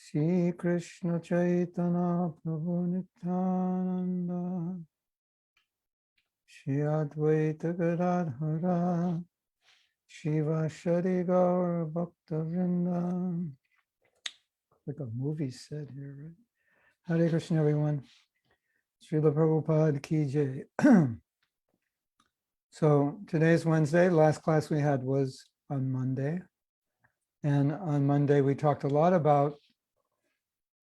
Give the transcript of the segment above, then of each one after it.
Shri Krishna Chaitanya Prabhu Nityananda, Shri Advaita Gadadhara, Shiva Shri Gaur Bhakta Vrinda. Like a movie set here, right? Hare Krishna, everyone. Srila Prabhupada Ki Jai. So today's Wednesday. Last class we had was on Monday. And on Monday we talked a lot about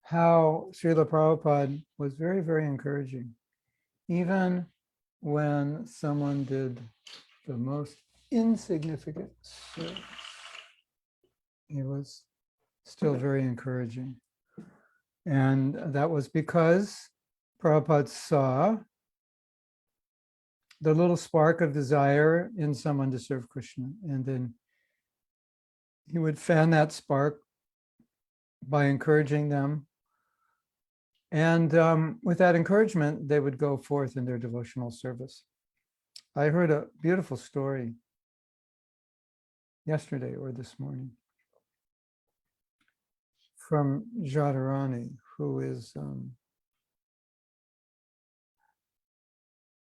how Srila Prabhupada was very, very encouraging. Even when someone did the most insignificant service, he was still very encouraging. And that was because Prabhupada saw the little spark of desire in someone to serve Krishna. And then he would fan that spark by encouraging them. And with that encouragement, they would go forth in their devotional service. I heard a beautiful story yesterday or this morning from Jadharani, who is,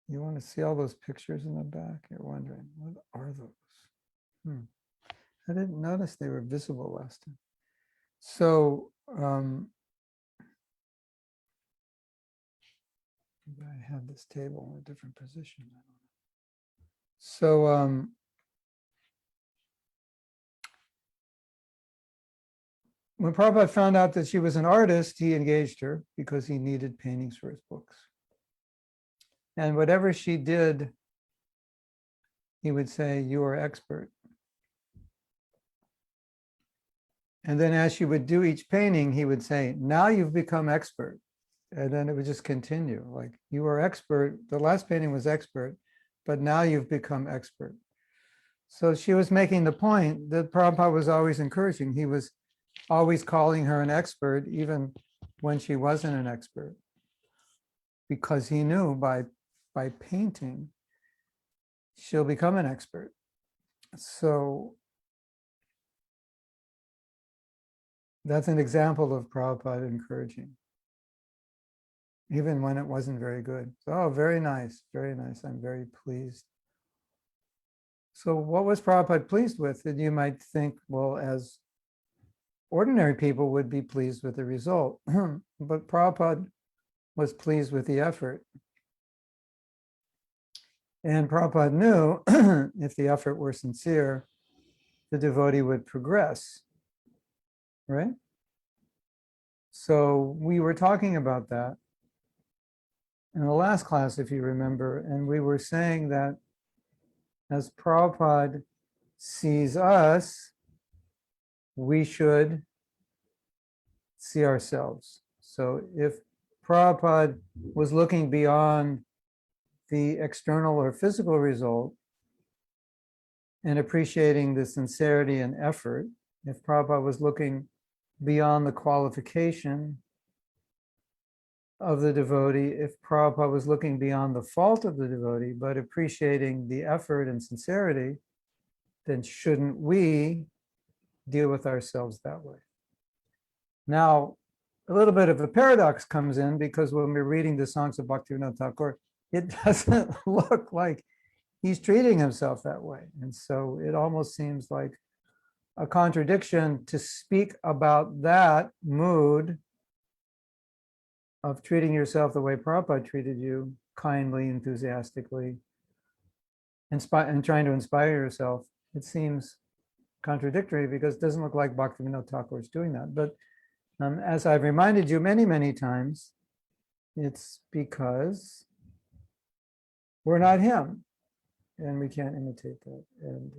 you want to see all those pictures in the back? You're wondering, what are those? I didn't notice they were visible last time. So, I have this table in a different position. I don't know. So, when Prabhupada found out that she was an artist, he engaged her because he needed paintings for his books. And whatever she did, he would say, "You are expert." And then as she would do each painting, he would say, "Now you've become expert." And then it would just continue, like, "You are expert. The last painting was expert, but now you've become expert." So she was making the point that Prabhupada was always encouraging. He was always calling her an expert, even when she wasn't an expert, because he knew by painting, she'll become an expert. So that's an example of Prabhupada encouraging, even when it wasn't very good. So, oh, very nice, very nice. I'm very pleased. So what was Prabhupada pleased with? And you might think, well, as ordinary people would be pleased with the result, but Prabhupada was pleased with the effort. And Prabhupada knew if the effort were sincere, the devotee would progress, right? So we were talking about that in the last class, if you remember, and we were saying that as Prabhupada sees us, we should see ourselves. So if Prabhupada was looking beyond the external or physical result and appreciating the sincerity and effort, if Prabhupada was looking beyond the qualification of the devotee, if Prabhupada was looking beyond the fault of the devotee, but appreciating the effort and sincerity, then shouldn't we deal with ourselves that way? Now, a little bit of a paradox comes in, because when we're reading the songs of Bhaktivinoda Thakura, it doesn't look like he's treating himself that way. And so it almost seems like a contradiction to speak about that mood of treating yourself the way Prabhupada treated you, kindly, enthusiastically, and trying to inspire yourself. It seems contradictory because it doesn't look like Bhaktivinoda Thakur is doing that. But as I've reminded you many, many times, it's because we're not him, and we can't imitate that. And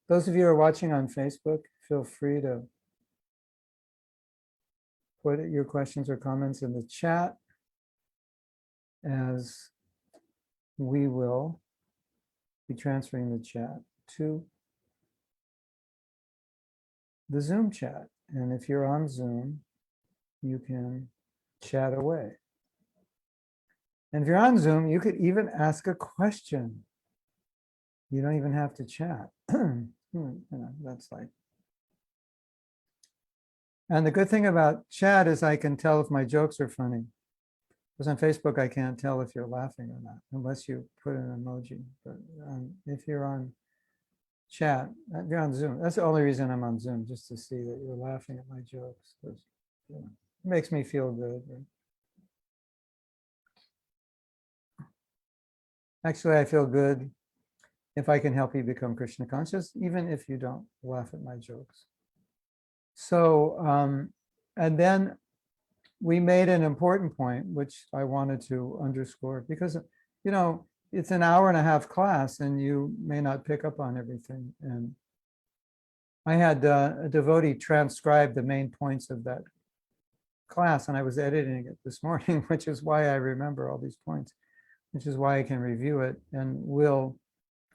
those of you who are watching on Facebook, feel free to put your questions or comments in the chat, as we will be transferring the chat to the Zoom chat. And if you're on Zoom, you can chat away. And if you're on Zoom, you could even ask a question. You don't even have to chat. You know, that's like And the good thing about chat is I can tell if my jokes are funny. Because on Facebook, I can't tell if you're laughing or not, unless you put an emoji. But if you're on chat, if you're on Zoom, that's the only reason I'm on Zoom, just to see that you're laughing at my jokes. Because it makes me feel good. Actually, I feel good if I can help you become Krishna conscious, even if you don't laugh at my jokes. So, and then we made an important point, which I wanted to underscore, because, you know, it's an hour-and-a-half class and you may not pick up on everything. And I had a devotee transcribe the main points of that class, and I was editing it this morning, which is why I remember all these points, which is why I can review it. And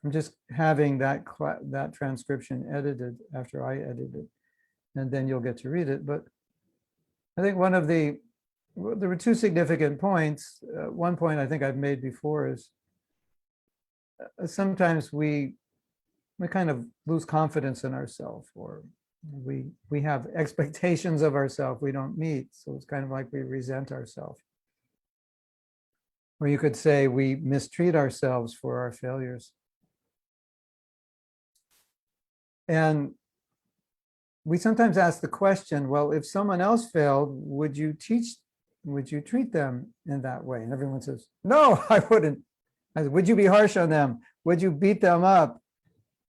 I'm just having that transcription edited after I edit it, and then you'll get to read it. But I think there were two significant points. One point I think I've made before is sometimes we kind of lose confidence in ourselves, or we have expectations of ourselves we don't meet. So it's kind of like we resent ourselves. Or you could say we mistreat ourselves for our failures. And we sometimes ask the question, well, if someone else failed, would you treat them in that way? And everyone says, no, I wouldn't. I said, would you be harsh on them? Would you beat them up?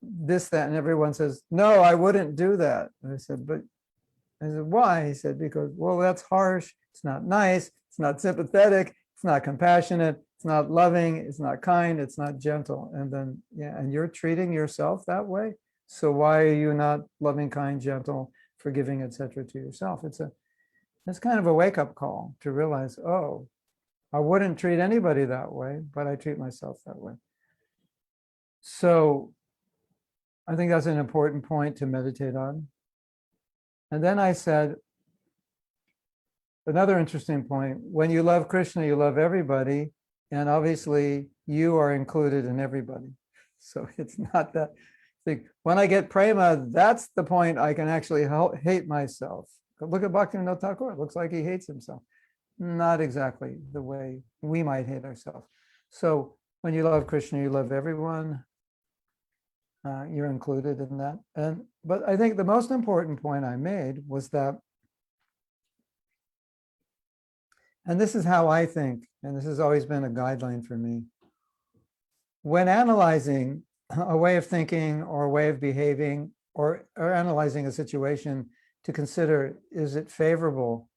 This, that, and everyone says, no, I wouldn't do that. And I said, why? He said, because, well, that's harsh. It's not nice. It's not sympathetic. It's not compassionate. It's not loving. It's not kind. It's not gentle. And then, yeah, and you're treating yourself that way. So why are you not loving, kind, gentle, forgiving, etc. to yourself? It's kind of a wake-up call to realize, oh, I wouldn't treat anybody that way, but I treat myself that way. So I think that's an important point to meditate on. And then I said, another interesting point, when you love Krishna, you love everybody, and obviously you are included in everybody. So it's not that. When I get prema, that's the point I can actually hate myself. Look at Bhaktivinoda Thakura. It looks like he hates himself. Not exactly the way we might hate ourselves. So when you love Krishna, you love everyone. You're included in that. But I think the most important point I made was that, and this is how I think, and this has always been a guideline for me, when analyzing a way of thinking or a way of behaving, or analyzing a situation, to consider, is it favorable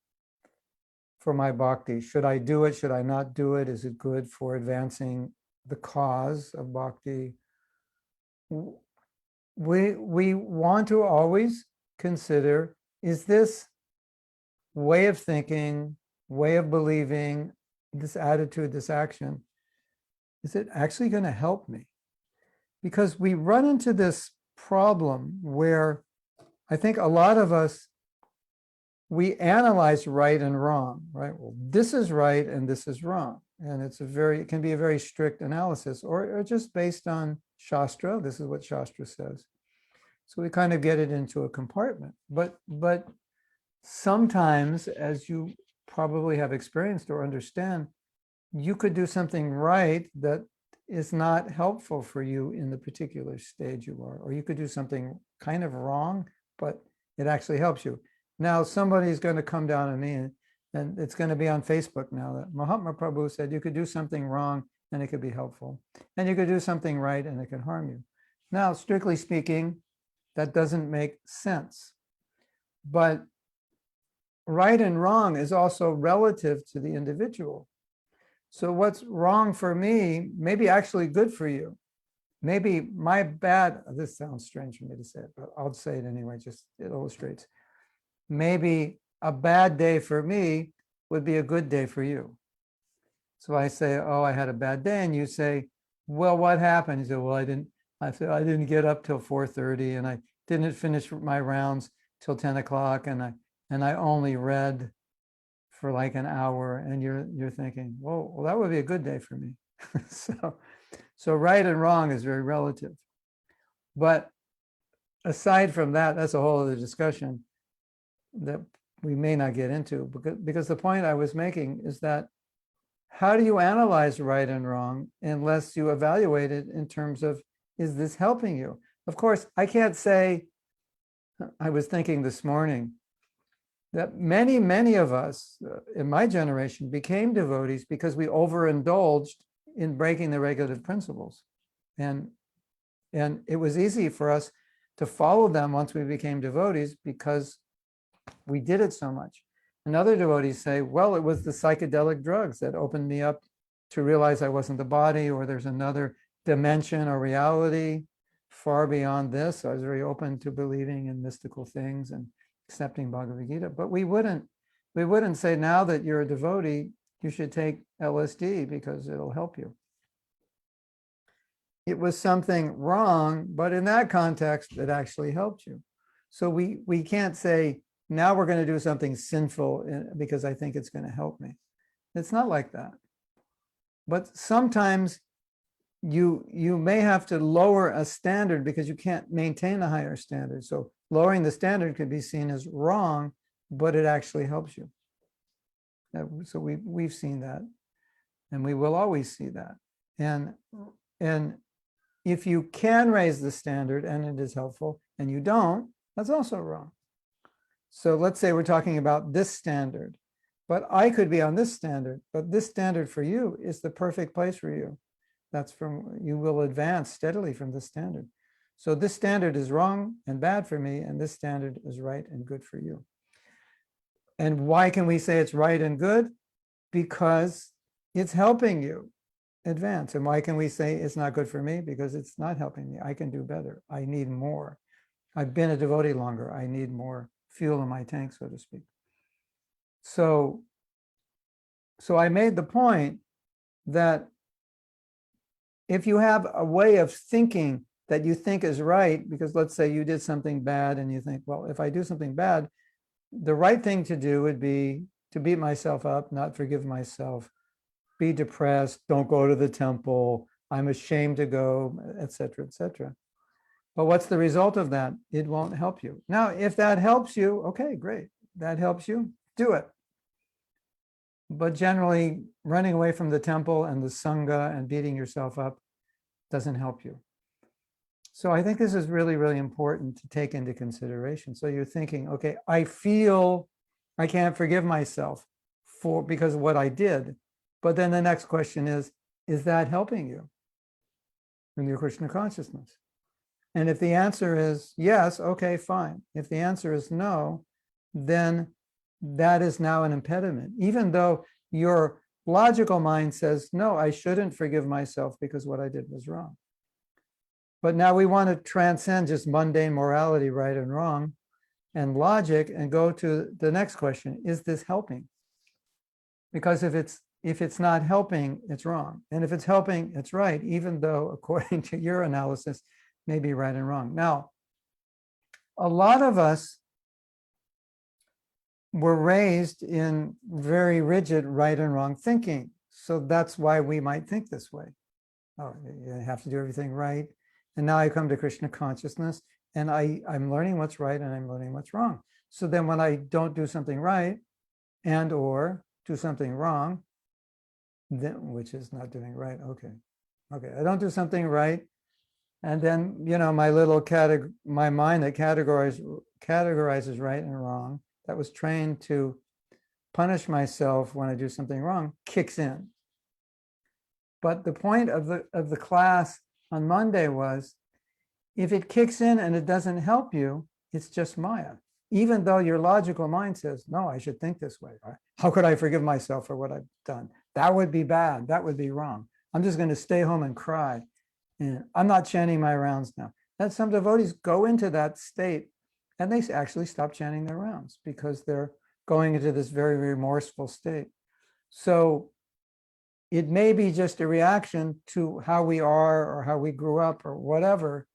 for my bhakti? Should I do it? Should I not do it? Is it good for advancing the cause of bhakti? We want to always consider, is this way of thinking, way of believing, this attitude, this action, is it actually going to help me? Because we run into this problem where I think a lot of us, we analyze right and wrong, right? Well, this is right and this is wrong. And it can be a very strict analysis, or just based on Shastra. This is what Shastra says. So we kind of get it into a compartment. But sometimes, as you probably have experienced or understand, you could do something right that is not helpful for you in the particular stage you are, or you could do something kind of wrong, but it actually helps you. Now, somebody's going to come down on me, and it's going to be on Facebook now, that Mahatma Prabhu said you could do something wrong and it could be helpful, and you could do something right and it could harm you. Now, strictly speaking, that doesn't make sense. But right and wrong is also relative to the individual. So what's wrong for me may be actually good for you. Maybe this sounds strange for me to say it, but I'll say it anyway, just it illustrates. Maybe a bad day for me would be a good day for you. So I say, oh, I had a bad day. And you say, well, what happened? You say, well, I didn't get up till 4:30, and I didn't finish my rounds till 10 o'clock. And I only read for like an hour, and you're thinking, well, that would be a good day for me. So right and wrong is very relative. But aside from that, that's a whole other discussion. The we may not get into, because the point I was making is that how do you analyze right and wrong unless you evaluate it in terms of, is this helping you? Of course, I can't say, I was thinking this morning that many of us in my generation became devotees because we overindulged in breaking the regulative principles. And it was easy for us to follow them once we became devotees because we did it so much. And other devotees say, well, it was the psychedelic drugs that opened me up to realize I wasn't the body, or there's another dimension or reality far beyond this. So I was very open to believing in mystical things and accepting Bhagavad Gita. But we wouldn't say, now that you're a devotee, you should take LSD because it'll help you. It was something wrong, but in that context, it actually helped you. So we can't say, now we're going to do something sinful because I think it's going to help me. It's not like that. But sometimes you may have to lower a standard because you can't maintain a higher standard. So lowering the standard could be seen as wrong, but it actually helps you. So we've seen that, and we will always see that. And if you can raise the standard and it is helpful, and you don't, that's also wrong. So let's say we're talking about this standard, but I could be on this standard, but this standard for you is the perfect place for you. You will advance steadily from this standard. So this standard is wrong and bad for me, and this standard is right and good for you. And why can we say it's right and good? Because it's helping you advance. And why can we say it's not good for me? Because it's not helping me. I can do better. I need more. I've been a devotee longer. I need more fuel in my tank, so to speak. So I made the point that if you have a way of thinking that you think is right, because let's say you did something bad and you think, well, if I do something bad, the right thing to do would be to beat myself up, not forgive myself, be depressed, don't go to the temple, I'm ashamed to go, etc., etc. But what's the result of that? It won't help you. Now, if that helps you, okay, great. That helps you, do it. But generally, running away from the temple and the Sangha and beating yourself up doesn't help you. So I think this is really, really important to take into consideration. So you're thinking, okay, I feel I can't forgive myself because of what I did. But then the next question is that helping you in your Krishna consciousness? And if the answer is yes, okay, fine. If the answer is no, then that is now an impediment. Even though your logical mind says, no, I shouldn't forgive myself because what I did was wrong. But now we want to transcend just mundane morality, right and wrong, and logic, and go to the next question: is this helping? Because if it's not helping, it's wrong. And if it's helping, it's right, even though, according to your analysis, may be right and wrong. Now, a lot of us were raised in very rigid right and wrong thinking. So that's why we might think this way. Oh, you have to do everything right. And now I come to Krishna consciousness and I'm learning what's right and I'm learning what's wrong. So then when I don't do something right and or do something wrong, then, which is not doing right, okay, I don't do something right. And then, my little my mind that categorizes right and wrong, that was trained to punish myself when I do something wrong, kicks in. But the point of the class on Monday was, if it kicks in and it doesn't help you, it's just Maya. Even though your logical mind says, no, I should think this way. How could I forgive myself for what I've done? That would be bad. That would be wrong. I'm just going to stay home and cry. And I'm not chanting my rounds now. And some devotees go into that state and they actually stop chanting their rounds because they're going into this very remorseful state. So it may be just a reaction to how we are or how we grew up or whatever,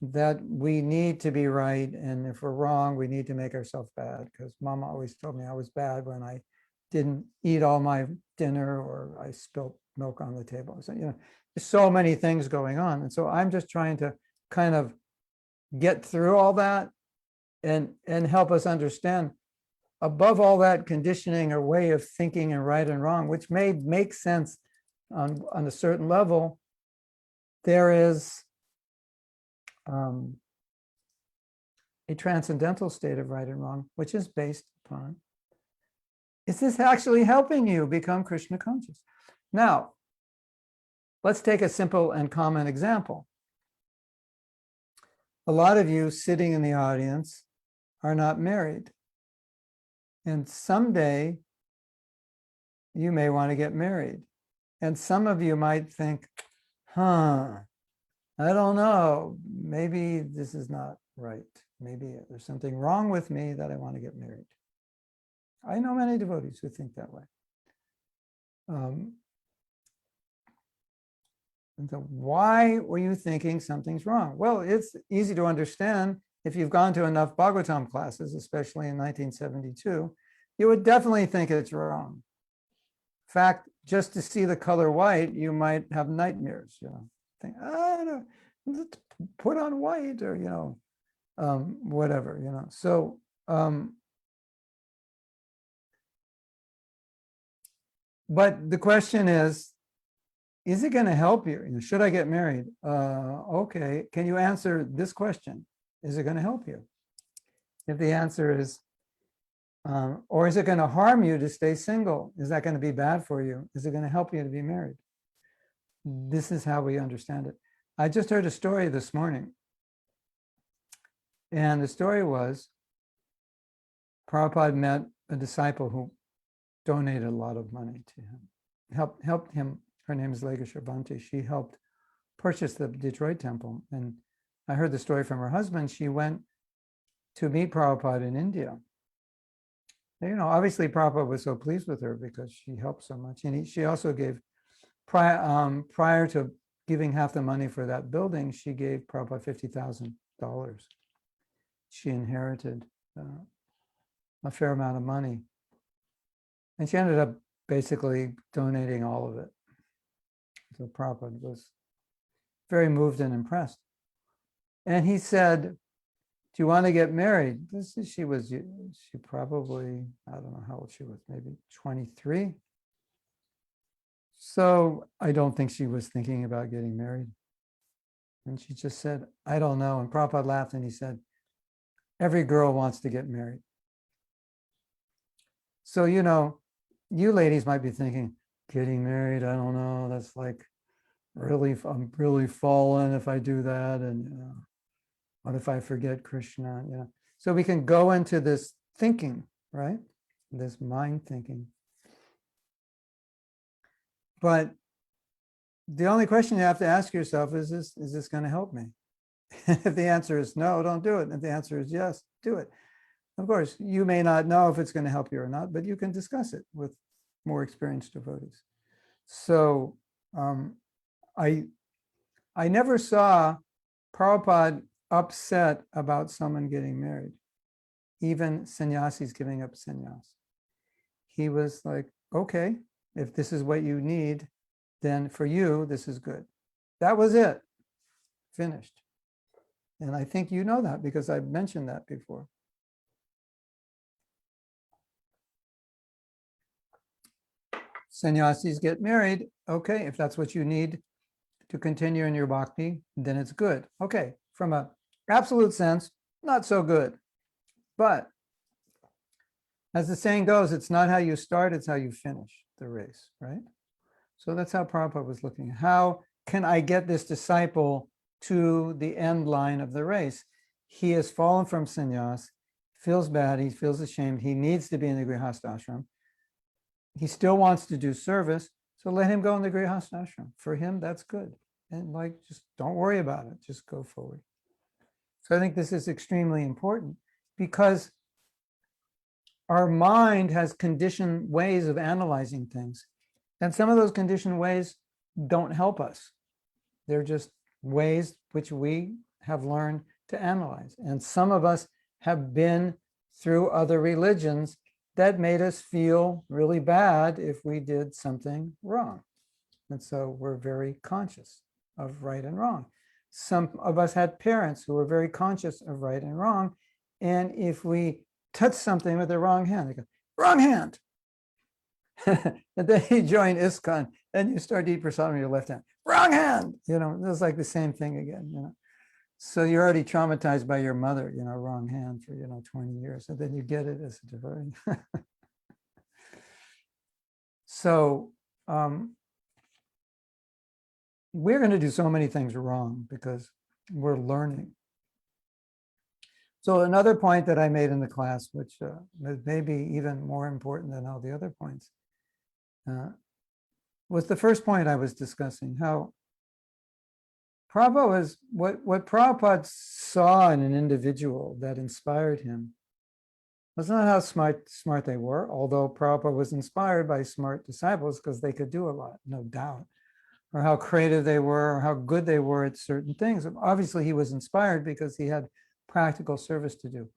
that we need to be right. And if we're wrong, we need to make ourselves bad, because Mama always told me I was bad when I didn't eat all my dinner or I spilled milk on the table. So, there's so many things going on. And so I'm just trying to kind of get through all that and help us understand above all that conditioning or way of thinking and right and wrong, which may make sense on a certain level, there is a transcendental state of right and wrong, which is based upon, is this actually helping you become Krishna conscious? Now, let's take a simple and common example. A lot of you sitting in the audience are not married. And someday you may want to get married. And some of you might think, I don't know, maybe this is not right. Maybe there's something wrong with me that I want to get married. I know many devotees who think that way. And so why were you thinking something's wrong? Well, it's easy to understand. If you've gone to enough Bhagavatam classes, especially in 1972, you would definitely think it's wrong. In fact, just to see the color white, you might have nightmares, think, put on white or, whatever, So, but the question is it going to help you? Should I get married? Okay, can you answer this question? Is it going to help you? If the answer is, or is it going to harm you to stay single? Is that going to be bad for you? Is it going to help you to be married? This is how we understand it. I just heard a story this morning. And the story was, Prabhupada met a disciple who donated a lot of money to him, helped him. Her name is Lega Sharbanti. She helped purchase the Detroit temple. And I heard the story from her husband. She went to meet Prabhupada in India. Obviously Prabhupada was so pleased with her because she helped so much. And she also gave, prior to giving half the money for that building, she gave Prabhupada $50,000. She inherited a fair amount of money. And she ended up basically donating all of it. So Prabhupada was very moved and impressed. And he said, do you want to get married? She probably, I don't know how old she was, maybe 23. So I don't think she was thinking about getting married. And she just said, I don't know. And Prabhupada laughed and he said, every girl wants to get married. So, you ladies might be thinking, getting married, I don't know, that's like, I'm really fallen if I do that. And, what if I forget Krishna? So we can go into this thinking, right? This mind thinking. But the only question you have to ask yourself is this going to help me? If the answer is no, don't do it. If the answer is yes, do it. Of course, you may not know if it's going to help you or not, but you can discuss it with more experienced devotees. So I never saw Prabhupada upset about someone getting married, even sannyasis giving up sannyas. He was like, okay, if this is what you need, then for you, this is good. That was it. Finished. And I think you know that because I've mentioned that before. Sannyasis get married. Okay, if that's what you need to continue in your bhakti, then it's good. Okay, from an absolute sense, not so good. But as the saying goes, it's not how you start, it's how you finish the race, right? So that's how Prabhupada was looking. How can I get this disciple to the end line of the race? He has fallen from sannyas, feels bad, he feels ashamed, he needs to be in the Grihastha ashram. He still wants to do service, so let him go in the Grihastha ashram. For him, that's good. And just don't worry about it, just go forward. So I think this is extremely important because our mind has conditioned ways of analyzing things. And some of those conditioned ways don't help us. They're just ways which we have learned to analyze. And some of us have been through other religions that made us feel really bad if we did something wrong. And so we're very conscious of right and wrong. Some of us had parents who were very conscious of right and wrong. And if we touch something with the wrong hand. They go, wrong hand. And then you join ISKCON, and you start deep prasadam with your left hand. Wrong hand. It's like the same thing again. So you're already traumatized by your mother, wrong hand for 20 years, and then you get it as a devotee. So we're going to do so many things wrong because we're learning. So another point that I made in the class, which is maybe even more important than all the other points, was the first point I was discussing, how Prabhupada was, what Prabhupada saw in an individual that inspired him was not how smart they were, although Prabhupada was inspired by smart disciples because they could do a lot, no doubt, or how creative they were, or how good they were at certain things. Obviously, he was inspired because he had practical service to do.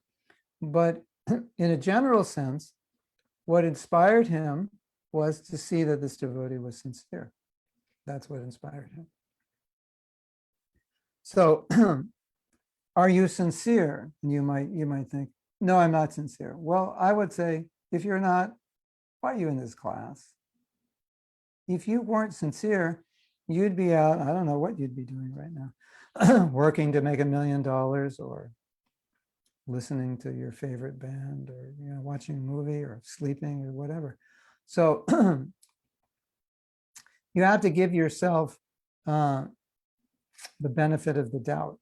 But in a general sense, what inspired him was to see that this devotee was sincere. That's what inspired him. So, are you sincere? And you might think, no, I'm not sincere. Well, I would say, if you're not, why are you in this class? If you weren't sincere, you'd be out, I don't know what you'd be doing right now, working to make $1 million, or listening to your favorite band, or watching a movie, or sleeping, or whatever. So you have to give yourself the benefit of the doubt.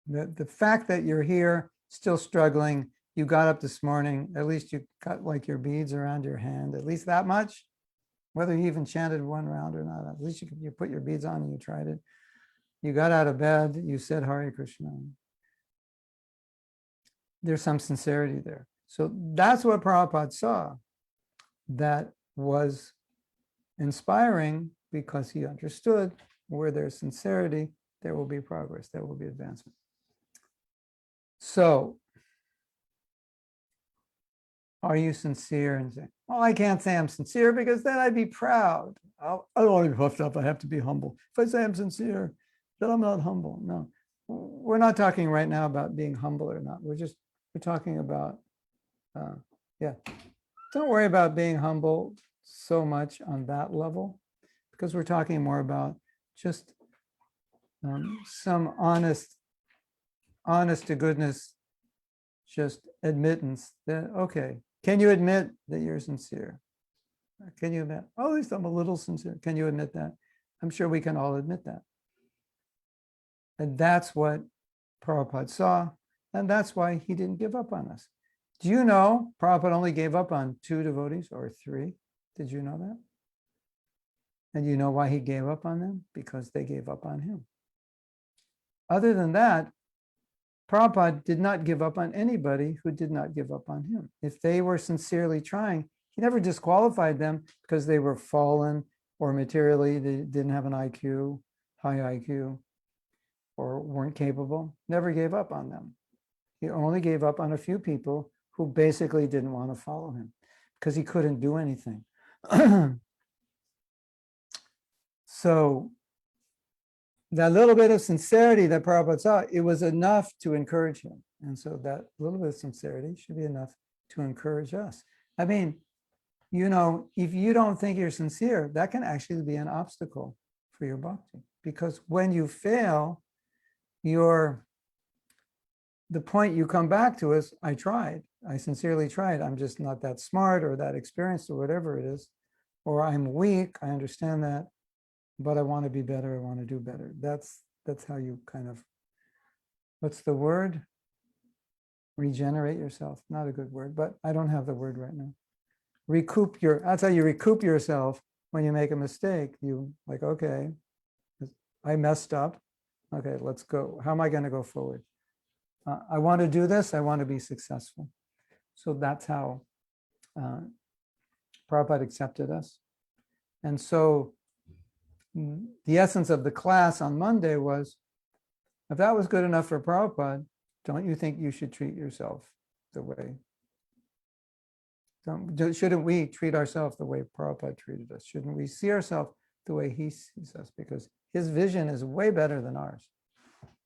The fact that you're here, still struggling, you got up this morning, at least you got like your beads around your hand, at least that much, whether you even chanted one round or not, at least you put your beads on and you tried it. You got out of bed, you said Hare Krishna. There's some sincerity there. So that's what Prabhupada saw that was inspiring, because he understood where there's sincerity, there will be progress, there will be advancement. So, are you sincere and saying, well, I can't say I'm sincere because then I'd be proud. I don't want to be puffed up, I have to be humble. If I say I'm sincere, then I'm not humble. No, we're not talking right now about being humble or not. We're talking about, don't worry about being humble so much on that level, because we're talking more about just some honest to goodness, just admittance that, okay, can you admit that you're sincere? Can you admit, oh, at least I'm a little sincere? Can you admit that? I'm sure we can all admit that. And that's what Prabhupada saw, and that's why he didn't give up on us. Do you know Prabhupada only gave up on 2 devotees or 3? Did you know that? And you know why he gave up on them? Because they gave up on him. Other than that, Prabhupada did not give up on anybody who did not give up on him. If they were sincerely trying, he never disqualified them because they were fallen, or materially they didn't have an IQ, high IQ, or weren't capable. Never gave up on them. He only gave up on a few people who basically didn't want to follow him because he couldn't do anything. So that little bit of sincerity that Prabhupada saw, it was enough to encourage him. And so that little bit of sincerity should be enough to encourage us. I mean, if you don't think you're sincere, that can actually be an obstacle for your bhakti. Because when you fail, the point you come back to is, I tried. I sincerely tried. I'm just not that smart or that experienced or whatever it is. Or I'm weak. I understand that. But I want to be better. I want to do better. That's how you kind of, what's the word? Regenerate yourself. Not a good word, but I don't have the word right now. That's how you recoup yourself when you make a mistake. You like, okay, I messed up. Okay, let's go. How am I going to go forward? I want to do this. I want to be successful. So that's how Prabhupada accepted us. And so the essence of the class on Monday was, if that was good enough for Prabhupada, don't you think you should treat yourself the way? Shouldn't we treat ourselves the way Prabhupada treated us? Shouldn't we see ourselves the way he sees us? Because his vision is way better than ours.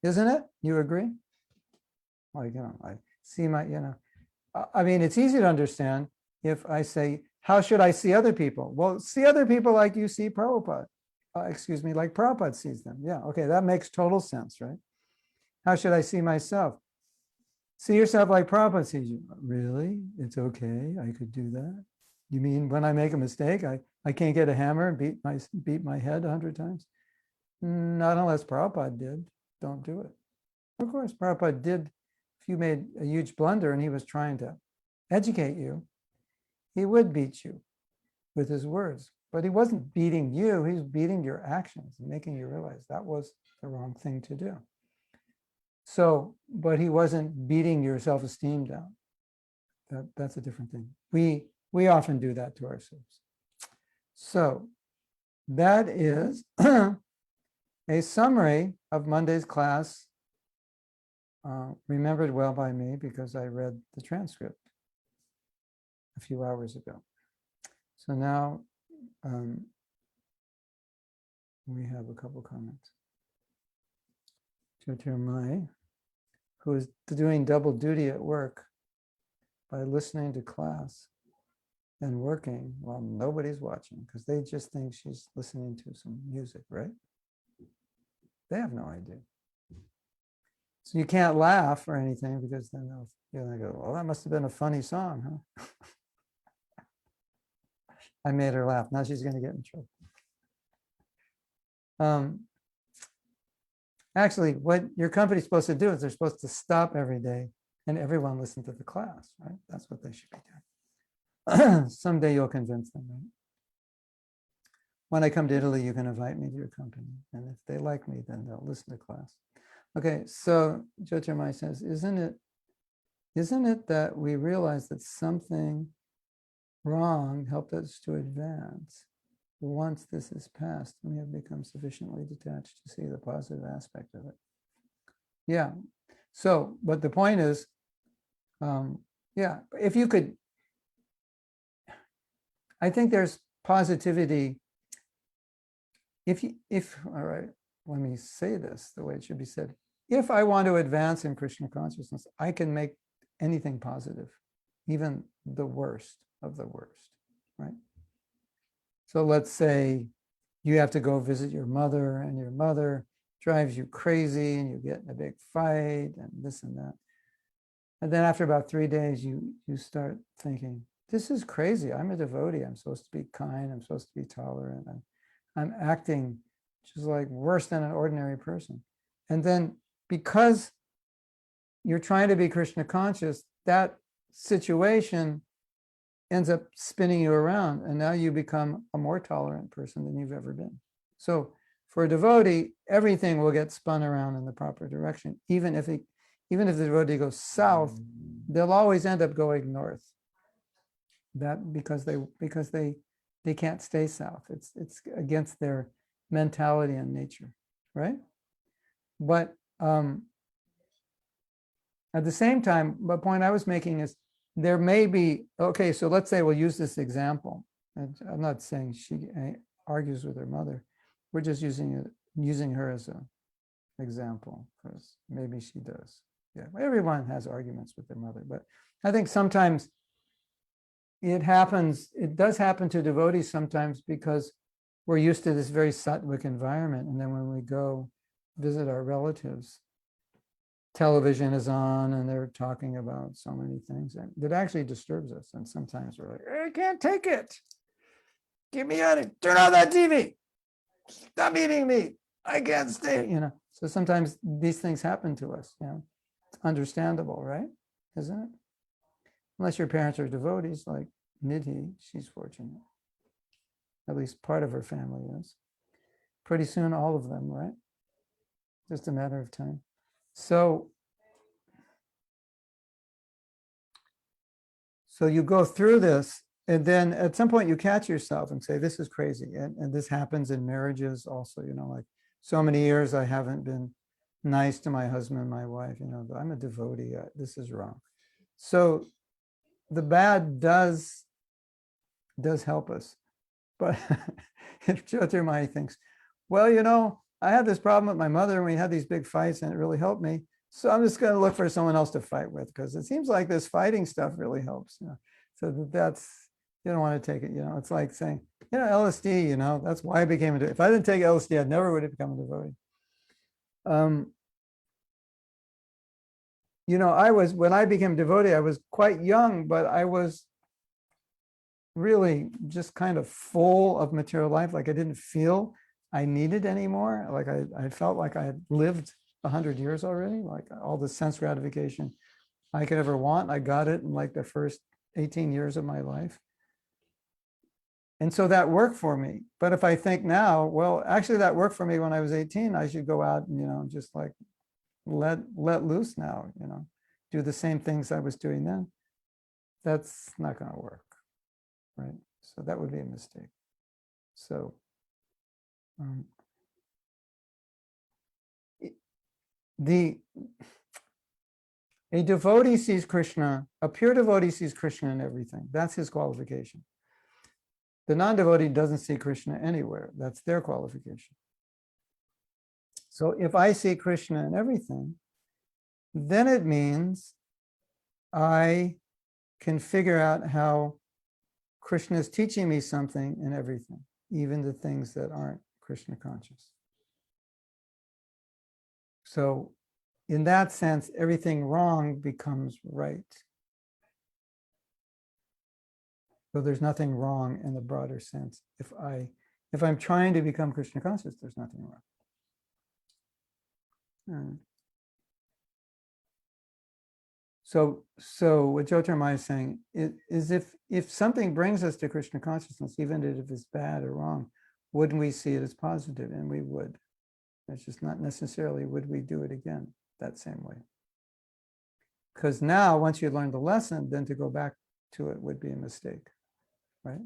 Isn't it? You agree? Like, see my, I mean, it's easy to understand if I say, how should I see other people? Well, see other people like you see Prabhupada. Like Prabhupada sees them. Yeah, okay, that makes total sense, right? How should I see myself? See yourself like Prabhupada sees you. Really? It's okay, I could do that? You mean when I make a mistake, I can't get a hammer and beat my head 100 times? Not unless Prabhupada did. Don't do it. Of course, Prabhupada did. If you made a huge blunder and he was trying to educate you, he would beat you with his words. But he wasn't beating you, he was beating your actions and making you realize that was the wrong thing to do. So, but he wasn't beating your self-esteem down. That's a different thing. We often do that to ourselves. So that is a summary of Monday's class, remembered well by me because I read the transcript a few hours ago. So now we have a couple comments. Jyotirmai, who is doing double duty at work by listening to class and working while nobody's watching because they just think she's listening to some music, right? They have no idea. So you can't laugh or anything because then they'll go, well, that must have been a funny song, huh? I made her laugh. Now she's going to get in trouble. Actually, what your company's supposed to do is they're supposed to stop every day and everyone listen to the class, right? That's what they should be doing. Someday you'll convince them, right? When I come to Italy, you can invite me to your company. And if they like me, then they'll listen to class. Okay, so Jyotirmai says, isn't it that we realize that something wrong helped us to advance? Once this is past, we have become sufficiently detached to see the positive aspect of it. Yeah. So, but the point is, yeah, if you could, I think there's positivity. All right, let me say this the way it should be said. If I want to advance in Krishna consciousness, I can make anything positive, even the worst of the worst, right? So let's say you have to go visit your mother and your mother drives you crazy and you get in a big fight and this and that. And then after about 3 days, you start thinking, this is crazy. I'm a devotee. I'm supposed to be kind. I'm supposed to be tolerant. I'm acting just like worse than an ordinary person. And then because you're trying to be Krishna conscious, that situation ends up spinning you around, and now you become a more tolerant person than you've ever been. So for a devotee, everything will get spun around in the proper direction. Even if the devotee goes south, they'll always end up going north. That because they can't stay south. It's against their mentality and nature, right? But at the same time, the point I was making is there may be, okay, so let's say we'll use this example. And I'm not saying she argues with her mother. We're just using her as an example because maybe she does. Yeah, everyone has arguments with their mother, but I think sometimes it does happen to devotees sometimes because we're used to this very sattvic environment. And then when we go visit our relatives, television is on and they're talking about so many things and that actually disturbs us. And sometimes we're like, I can't take it. Get me out of it. Turn on that TV. Stop eating meat. I can't stay, So sometimes these things happen to us, It's understandable, right? Isn't it? Unless your parents are devotees like Nidhi, she's fortunate. At least part of her family is. Pretty soon, all of them, right? Just a matter of time. So you go through this, and then at some point you catch yourself and say, this is crazy. And this happens in marriages also, like so many years I haven't been nice to my husband, my wife, I'm a devotee, this is wrong. So the bad does help us. But if Jyotirmai thinks, well, I had this problem with my mother and we had these big fights and it really helped me. So I'm just going to look for someone else to fight with, because it seems like this fighting stuff really helps. So that's, you don't want to take it. It's like saying, LSD. That's why I became a devotee. If I didn't take LSD, I never would have become a devotee. When I became a devotee, I was quite young, but I was really just kind of full of material life. Like I didn't feel I needed anymore. Like I felt like I had lived 100 years already, like all the sense gratification I could ever want. I got it in like the first 18 years of my life. And so that worked for me. But if I think now, well, actually that worked for me when I was 18, I should go out and, just like let loose now, do the same things I was doing then. That's not going to work, right? So that would be a mistake. So a devotee sees Krishna, a pure devotee sees Krishna in everything. That's his qualification. The non-devotee doesn't see Krishna anywhere. That's their qualification. So if I see Krishna in everything, then it means I can figure out how Krishna is teaching me something in everything, even the things that aren't Krishna conscious. So in that sense, everything wrong becomes right. So there's nothing wrong in the broader sense. If I'm trying to become Krishna conscious, there's nothing wrong. So what Jyotirmaya is saying is if something brings us to Krishna consciousness, even if it's bad or wrong, wouldn't we see it as positive? And we would. It's just not necessarily would we do it again that same way. Because now, once you learn the lesson, then to go back to it would be a mistake, right?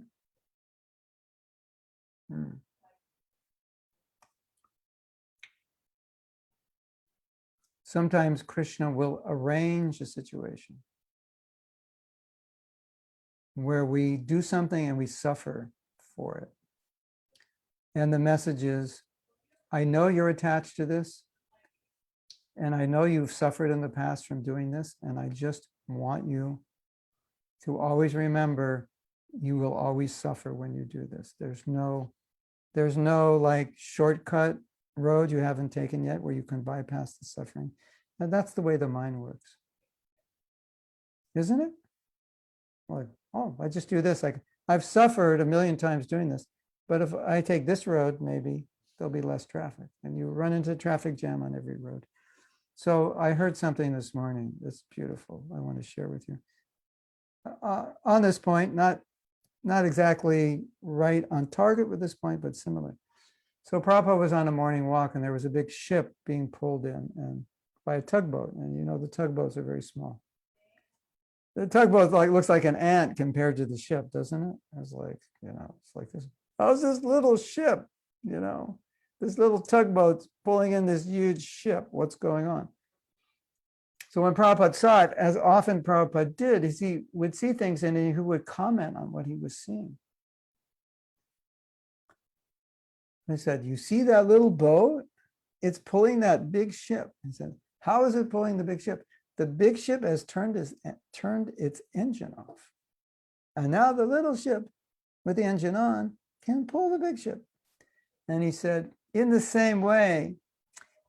Sometimes Krishna will arrange a situation where we do something and we suffer for it. And the message is, I know you're attached to this, and I know you've suffered in the past from doing this, and I just want you to always remember you will always suffer when you do this. There's no like shortcut road you haven't taken yet where you can bypass the suffering. And that's the way the mind works. Isn't it? Like, oh, I just do this. Like, I've suffered a million times doing this, but if I take this road, maybe there'll be less traffic. And you run into a traffic jam on every road. So I heard something this morning that's beautiful. I want to share with you. On this point, not exactly right on target with this point, but similar. So Prabhupada was on a morning walk, and there was a big ship being pulled in and by a tugboat. And the tugboats are very small. The tugboat looks like an ant compared to the ship, doesn't it? It's like, it's like this. How's this little ship? This little tugboat's pulling in this huge ship. What's going on? So when Prabhupada saw it, as often Prabhupada did, is he would see things and he would comment on what he was seeing. He said, you see that little boat? It's pulling that big ship. He said, how is it pulling the big ship? The big ship has turned its engine off. And now the little ship with the engine on can pull the big ship. And he said, in the same way,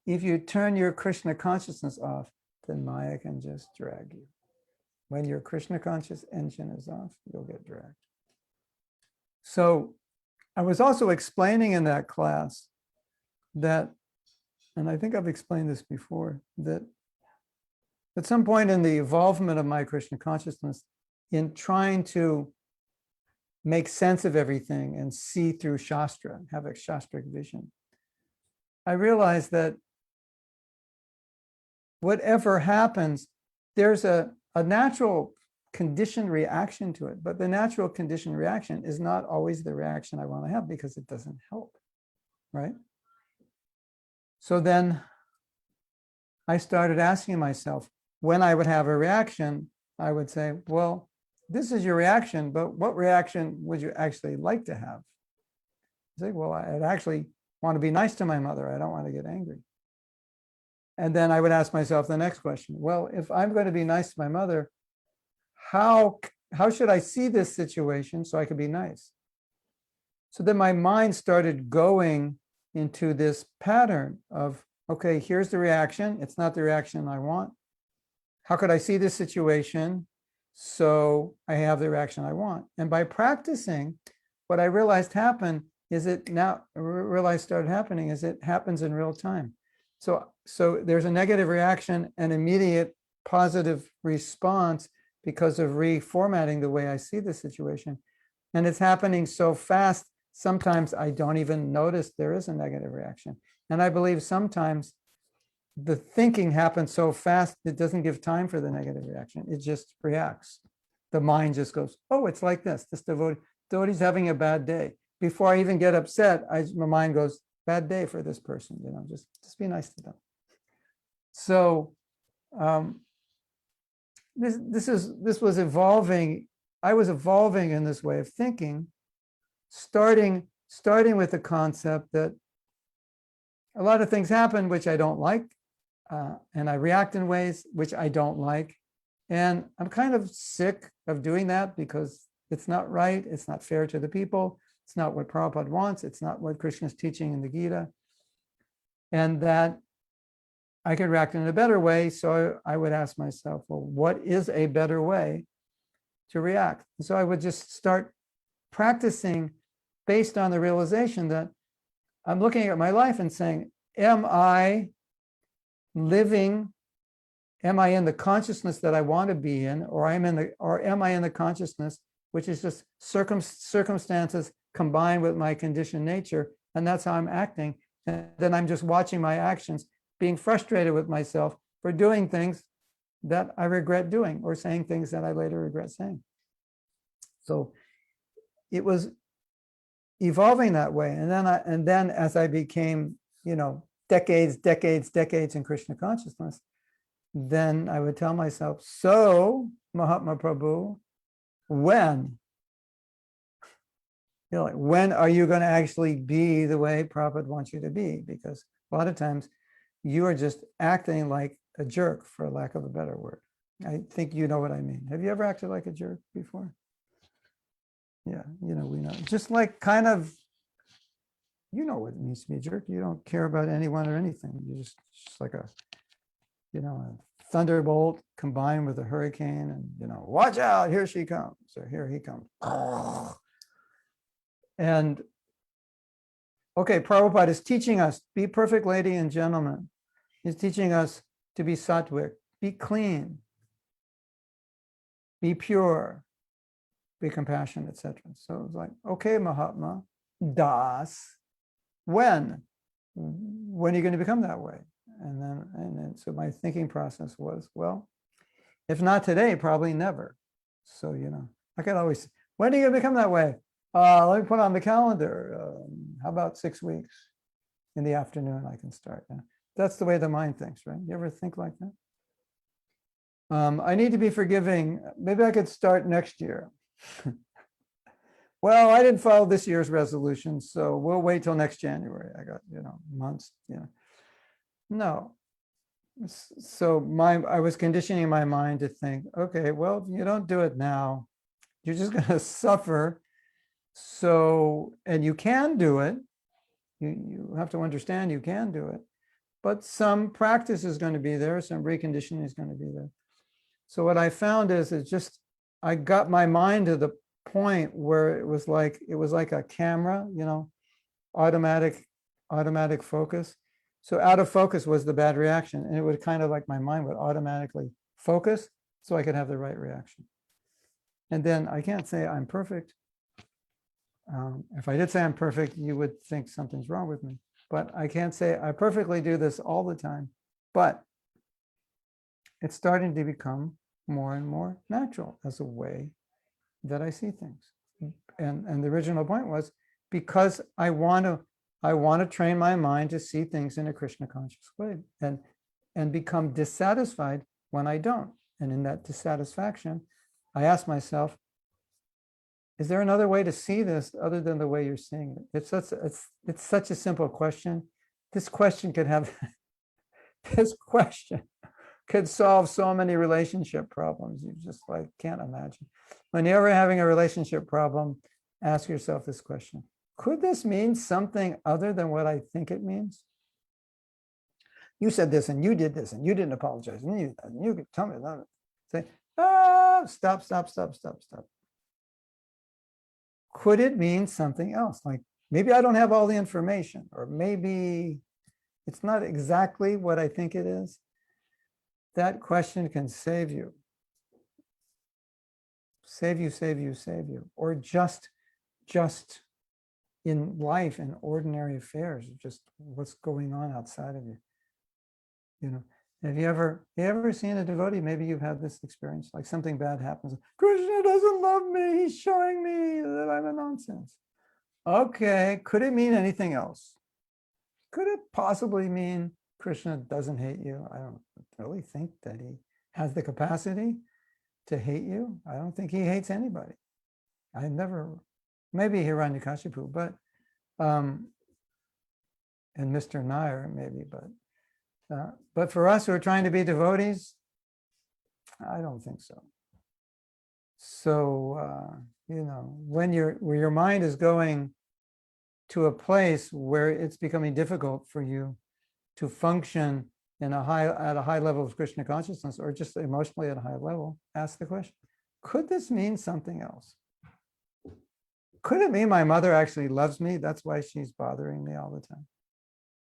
if you turn your Krishna consciousness off, then Maya can just drag you. When your Krishna conscious engine is off, you'll get dragged. So I was also explaining in that class that, and I think I've explained this before, that at some point in the evolvement of my Krishna consciousness, in trying to make sense of everything and see through Shastra, have a Shastric vision, I realized that whatever happens, there's a natural conditioned reaction to it, but the natural conditioned reaction is not always the reaction I want to have because it doesn't help, right? So then I started asking myself, when I would have a reaction, I would say, well, this is your reaction, but what reaction would you actually like to have? I say, well, I'd actually want to be nice to my mother. I don't want to get angry. And then I would ask myself the next question. Well, if I'm going to be nice to my mother, how should I see this situation so I could be nice? So then my mind started going into this pattern of, okay, here's the reaction. It's not the reaction I want. How could I see this situation so I have the reaction I want? And by practicing, what I realized happened is it happens in real time. So there's a negative reaction and immediate positive response because of reformatting the way I see the situation. And it's happening so fast, sometimes I don't even notice there is a negative reaction. And I believe sometimes the thinking happens so fast, it doesn't give time for the negative reaction. It just reacts. The mind just goes, oh, it's like this. This devotee's having a bad day. Before I even get upset, my mind goes, bad day for this person. Just be nice to them. So this was evolving. I was evolving in this way of thinking, starting with the concept that a lot of things happen which I don't like, and I react in ways which I don't like. And I'm kind of sick of doing that because it's not right. It's not fair to the people. It's not what Prabhupada wants. It's not what Krishna's teaching in the Gita. And that I could react in a better way. So I would ask myself, well, what is a better way to react? And so I would just start practicing based on the realization that I'm looking at my life and saying, am I living? Am I in the consciousness that I want to be in, or am I in the consciousness which is just circumstances combined with my conditioned nature, and that's how I'm acting? And then I'm just watching my actions, being frustrated with myself for doing things that I regret doing, or saying things that I later regret saying. So it was evolving that way, and then as I became, decades in Krishna consciousness, then I would tell myself, so Mahatma Prabhu, when are you going to actually be the way Prabhupada wants you to be? Because a lot of times you are just acting like a jerk, for lack of a better word. I think you know what I mean. Have you ever acted like a jerk before? Yeah, we know. Just like kind of, what it means to be a jerk. You don't care about anyone or anything. You're just like a thunderbolt combined with a hurricane, and watch out, here she comes, or here he comes. And okay, Prabhupada is teaching us, be perfect, lady and gentlemen. He's teaching us to be sattvic, be clean, be pure, be compassionate, etc. So it's like, okay, Mahatma Das, when are you going to become that way? And then so my thinking process was, well, if not today, probably never. So I could always, when are you going to become that way? Let me put on the calendar. How about 6 weeks? In the afternoon, I can start. That's the way the mind thinks, right? You ever think like that? I need to be forgiving. Maybe I could start next year. Well, I didn't follow this year's resolution, so we'll wait till next January. I got, months, No. So I was conditioning my mind to think, okay, well, if you don't do it now, you're just going to suffer. So, and you can do it. You have to understand you can do it. But some practice is going to be there. Some reconditioning is going to be there. So what I found is I got my mind to the point where it was like a camera, automatic focus. So out of focus was the bad reaction, and it would kind of like my mind would automatically focus so I could have the right reaction. And then I can't say I'm perfect. If I did say I'm perfect, you would think something's wrong with me. But I can't say I perfectly do this all the time. But it's starting to become more and more natural as a way that I see things. And the original point was because I want to train my mind to see things in a Krishna conscious way and become dissatisfied when I don't. And in that dissatisfaction, I ask myself, is there another way to see this other than the way you're seeing it? It's such a simple question. This question could have this question could solve so many relationship problems. You just like can't imagine. When you're ever having a relationship problem, ask yourself this question. Could this mean something other than what I think it means? You said this and you did this and you didn't apologize. And you could tell me that. Say, stop. Could it mean something else? Like maybe I don't have all the information, or maybe it's not exactly what I think it is. That question can save you. Save you. Or just in life and ordinary affairs, just what's going on outside of you. You know, have you ever seen a devotee? Maybe you've had this experience, like something bad happens. Krishna doesn't love me. He's showing me that I'm a nonsense. Okay, could it mean anything else? Could it possibly mean Krishna doesn't hate you? I don't really think that he has the capacity to hate you. I don't think he hates anybody. Maybe Hiranyakashipu, but, and Mr. Nair maybe, but for us who are trying to be devotees, I don't think so. So, you know, when your mind is going to a place where it's becoming difficult for you to function at a high level of Krishna consciousness, or just emotionally at a high level, ask the question, could this mean something else? Could it mean my mother actually loves me? That's why she's bothering me all the time.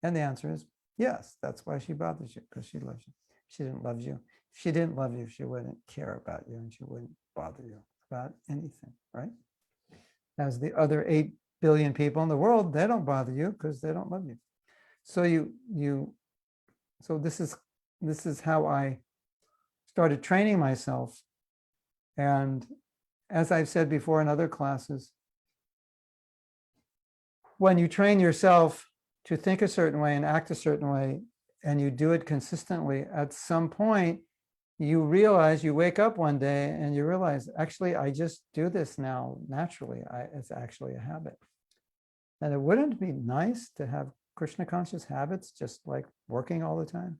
And the answer is yes, that's why she bothers you, because she loves you. She didn't love you. If she didn't love you, she wouldn't care about you and she wouldn't bother you about anything, right? As the other 8 billion people in the world, they don't bother you because they don't love you. So so this is how I started training myself. And as I've said before in other classes, when you train yourself to think a certain way and act a certain way, and you do it consistently, at some point you realize, you wake up one day and you realize, actually, I just do this now naturally. It's actually a habit. And it wouldn't be nice to have Krishna conscious habits just like working all the time.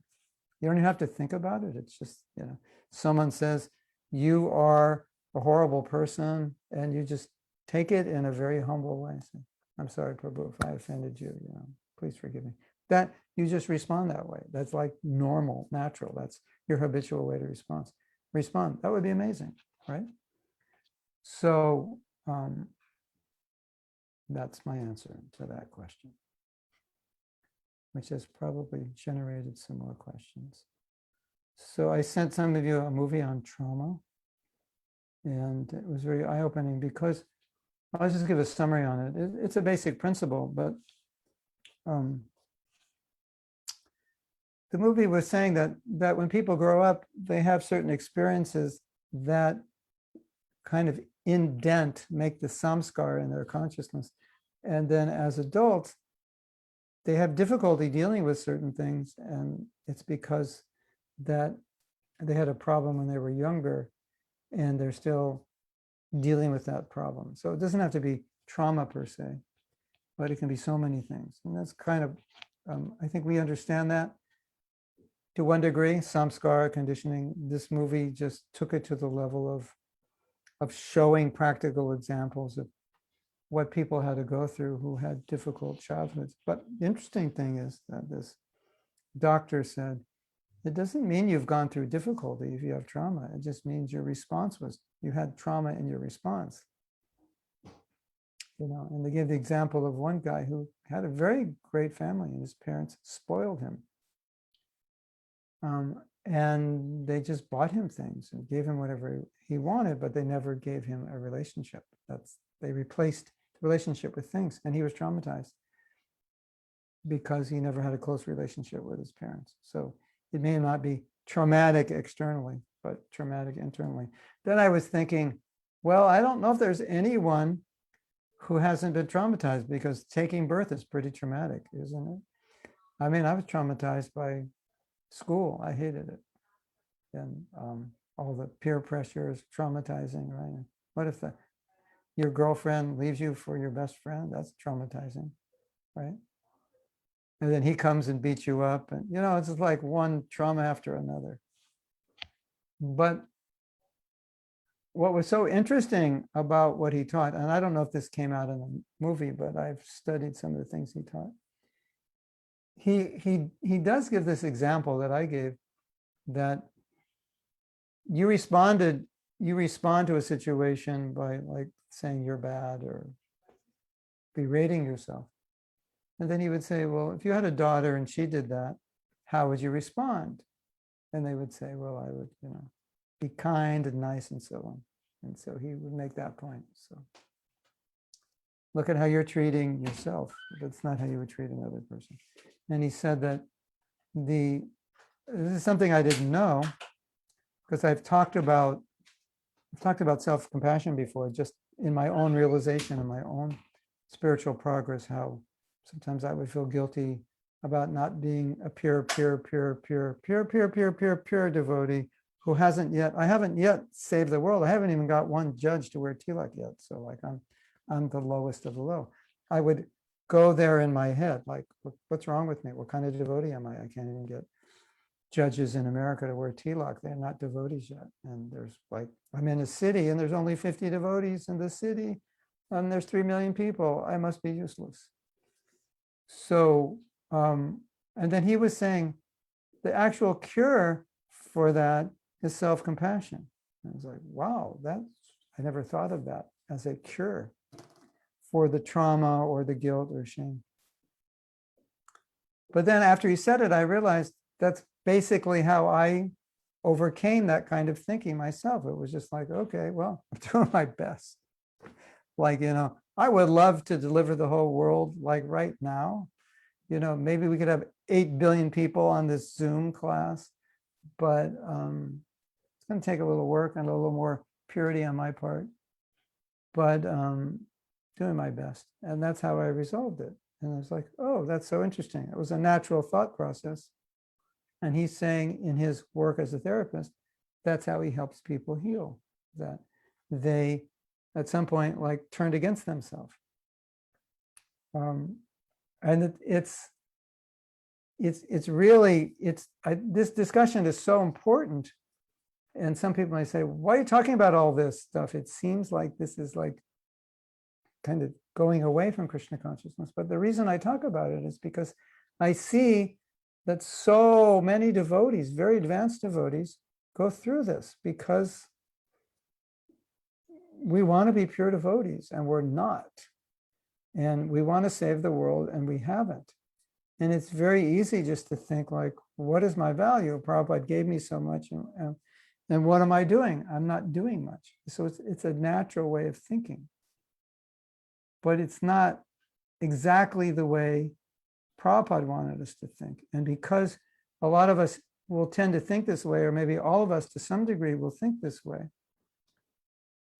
You don't even have to think about it. It's just, you know, someone says you are a horrible person, and you just take it in a very humble way. Say, I'm sorry, Prabhu, if I offended you, you know, please forgive me. That you just respond that way. That's like normal, natural. That's your habitual way to respond. That would be amazing, right? So that's my answer to that question, which has probably generated some more questions. So I sent some of you a movie on trauma, and it was very eye-opening because I'll just give a summary on it. It's a basic principle, but the movie was saying that when people grow up, they have certain experiences that kind of indent, make the samskar in their consciousness. And then as adults, they have difficulty dealing with certain things. And it's because that they had a problem when they were younger and they're still dealing with that problem. So it doesn't have to be trauma per se, but it can be so many things. And that's kind of, I think we understand that to one degree, samskara conditioning. This movie just took it to the level of showing practical examples of what people had to go through who had difficult childhoods. But the interesting thing is that this doctor said, it doesn't mean you've gone through difficulty if you have trauma. It just means your response was, you had trauma in your response. You know, and they gave the example of one guy who had a very great family and his parents spoiled him. And they just bought him things and gave him whatever he wanted, but they never gave him a relationship. They replaced the relationship with things, and he was traumatized because he never had a close relationship with his parents. So it may not be traumatic externally, but traumatic internally. Then I was thinking, well, I don't know if there's anyone who hasn't been traumatized, because taking birth is pretty traumatic, isn't it? I mean, I was traumatized by school. I hated it. And all the peer pressure is traumatizing, right? What if your girlfriend leaves you for your best friend? That's traumatizing, right? and then he comes and beats you up, and it's just like one trauma after another. But what was so interesting about what he taught, and I don't know if this came out in the movie, but I've studied some of the things he taught. He does give this example that I gave, that you respond to a situation by like saying you're bad or berating yourself. And then he would say, well, if you had a daughter and she did that, how would you respond? And they would say, well, I would, be kind and nice and so on. And so he would make that point. So look at how you're treating yourself. That's not how you would treat another person. And he said that this is something I didn't know, because I've talked about self-compassion before, just in my own realization and my own spiritual progress, how sometimes I would feel guilty about not being a pure devotee who I haven't yet saved the world. I haven't even got one judge to wear tilak yet. So like I'm the lowest of the low. I would go there in my head, like, what's wrong with me? What kind of devotee am I? I can't even get judges in America to wear tilak. They're not devotees yet. And there's like, I'm in a city and there's only 50 devotees in the city, and there's 3 million people. I must be useless. So, and then he was saying the actual cure for that is self-compassion. I was like, wow, I never thought of that as a cure for the trauma or the guilt or shame. But then after he said it, I realized that's basically how I overcame that kind of thinking myself. It was just like, okay, well, I'm doing my best. Like, I would love to deliver the whole world like right now. Maybe we could have 8 billion people on this Zoom class, but it's going to take a little work and a little more purity on my part, but doing my best. And that's how I resolved it. And I was like, oh, that's so interesting. It was a natural thought process. And he's saying in his work as a therapist, that's how he helps people heal, that they at some point like turned against themselves. And it's really, this discussion is so important. And some people may say, why are you talking about all this stuff? It seems like this is like kind of going away from Krishna consciousness. But the reason I talk about it is because I see that so many devotees, very advanced devotees, go through this because we want to be pure devotees and we're not. And we want to save the world and we haven't. And it's very easy just to think like, what is my value? Prabhupada gave me so much. And what am I doing? I'm not doing much. So it's a natural way of thinking. But it's not exactly the way Prabhupada wanted us to think. And because a lot of us will tend to think this way, or maybe all of us to some degree will think this way,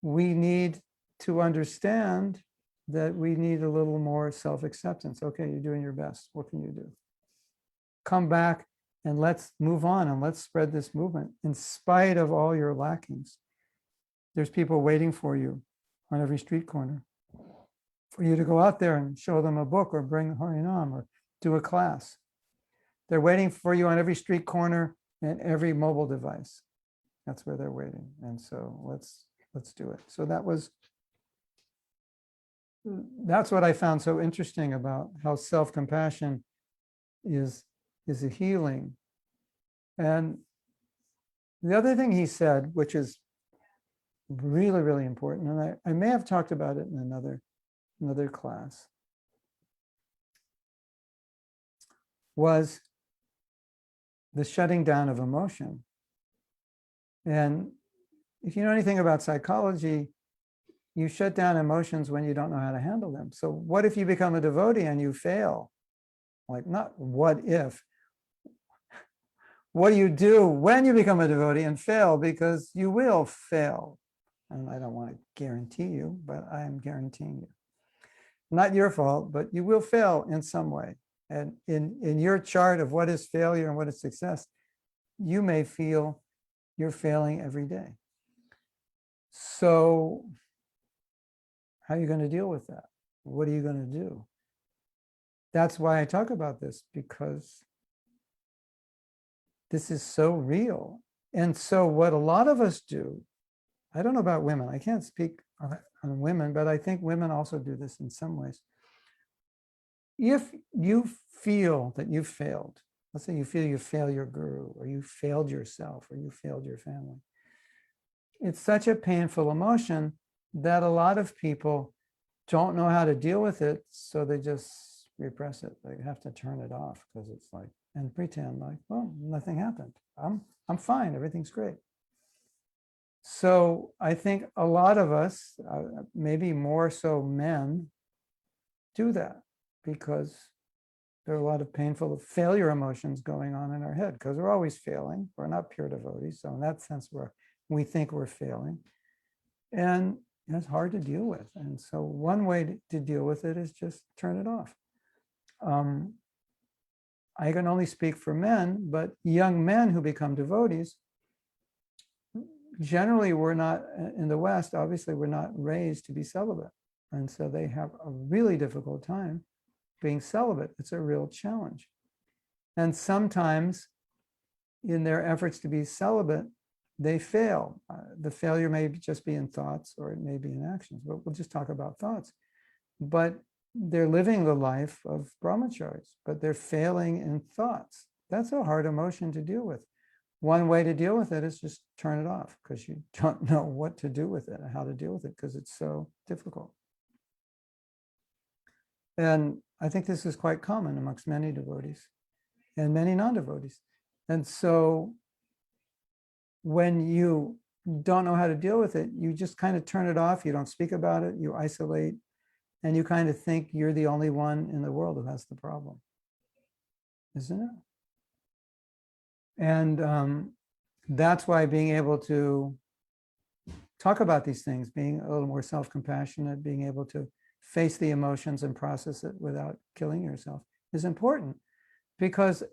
we need to understand that we need a little more self-acceptance. Okay, you're doing your best. What can you do? Come back and let's move on and let's spread this movement in spite of all your lackings. There's people waiting for you on every street corner for you to go out there and show them a book or bring Harinam or do a class. They're waiting for you on every street corner and every mobile device. That's where they're waiting. And so let's do it. So that's what I found so interesting about how self-compassion is a healing. And the other thing he said, which is really, really important, and I may have talked about it in another class, was the shutting down of emotion. And if you know anything about psychology, you shut down emotions when you don't know how to handle them. So what if you become a devotee and you fail? Like, not what if. What do you do when you become a devotee and fail? Because you will fail. And I don't want to guarantee you, but I am guaranteeing you. Not your fault, but you will fail in some way. And in your chart of what is failure and what is success, you may feel you're failing every day. So how are you going to deal with that? What are you going to do? that's why I talk about this, because this is so real. And so what a lot of us do, I don't know about women, I can't speak on women, but I think women also do this in some ways. If you feel that you've failed, let's say you feel you failed your guru, or you failed yourself, or you failed your family, it's such a painful emotion that a lot of people don't know how to deal with it, so they just repress it. They have to turn it off because it's like, and pretend like, well, nothing happened. I'm fine, everything's great. So I think a lot of us, maybe more so men, do that because there are a lot of painful failure emotions going on in our head, because we're always failing. We're not pure devotees. So in that sense, we think we're failing. And it's hard to deal with. And so one way to deal with it is just turn it off. I can only speak for men, but young men who become devotees, generally we're not, in the West, obviously we're not raised to be celibate. And so they have a really difficult time being celibate. It's a real challenge. And sometimes in their efforts to be celibate, they fail. The failure may just be in thoughts, or it may be in actions, but we'll just talk about thoughts. But they're living the life of brahmacharis, but they're failing in thoughts. That's a hard emotion to deal with. One way to deal with it is just turn it off, because you don't know what to do with it and how to deal with it, because it's so difficult. And I think this is quite common amongst many devotees and many non-devotees. And so when you don't know how to deal with it, you just kind of turn it off. You don't speak about it, you isolate, and you kind of think you're the only one in the world who has the problem, isn't it? And that's why being able to talk about these things, being a little more self-compassionate, being able to face the emotions and process it without killing yourself is important, because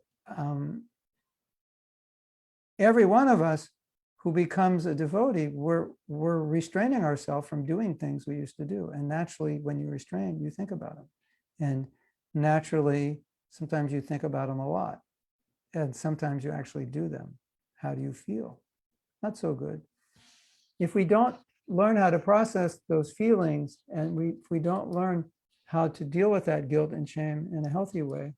every one of us who becomes a devotee, we're restraining ourselves from doing things we used to do. And naturally, when you restrain, you think about them. And naturally, sometimes you think about them a lot. And sometimes you actually do them. How do you feel? Not so good. If we don't learn how to process those feelings, and if we don't learn how to deal with that guilt and shame in a healthy way,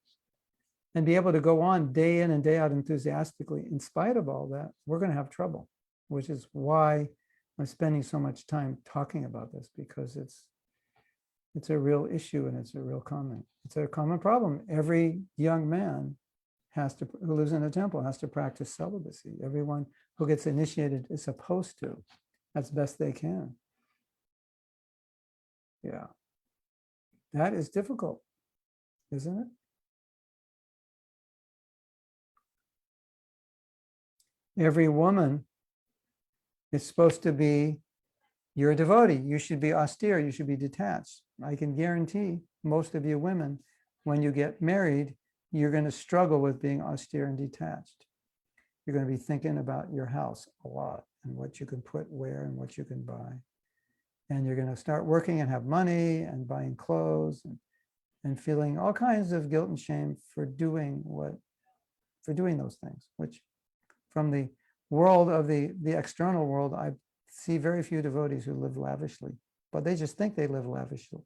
and be able to go on day in and day out enthusiastically in spite of all that, we're going to have trouble, which is why I'm spending so much time talking about this, because it's a real issue, and it's a common problem. Every young man who lives in a temple has to practice celibacy. Everyone who gets initiated is supposed to, as best they can. Yeah, that is difficult, isn't it? Every woman is supposed to be, you're a devotee, you should be austere, you should be detached. I can guarantee most of you women, when you get married, you're going to struggle with being austere and detached. You're going to be thinking about your house a lot, and what you can put where and what you can buy. And you're going to start working and have money and buying clothes and feeling all kinds of guilt and shame for doing those things, which from the world of the external world, I see very few devotees who live lavishly, but they just think they live lavishly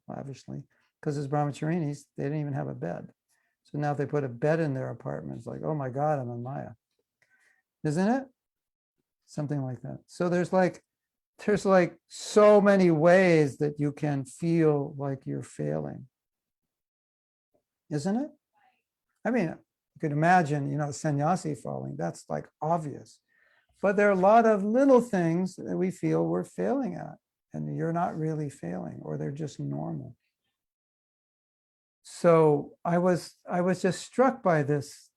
because as brahmacharinis, they didn't even have a bed. So now if they put a bed in their apartment, it's like, oh my God, I'm in Maya. Isn't it? Something like that. So there's like so many ways that you can feel like you're failing. Isn't it? I mean, you could imagine, sannyasi falling. That's like obvious. But there are a lot of little things that we feel we're failing at, and you're not really failing, or they're just normal. So I was just struck by this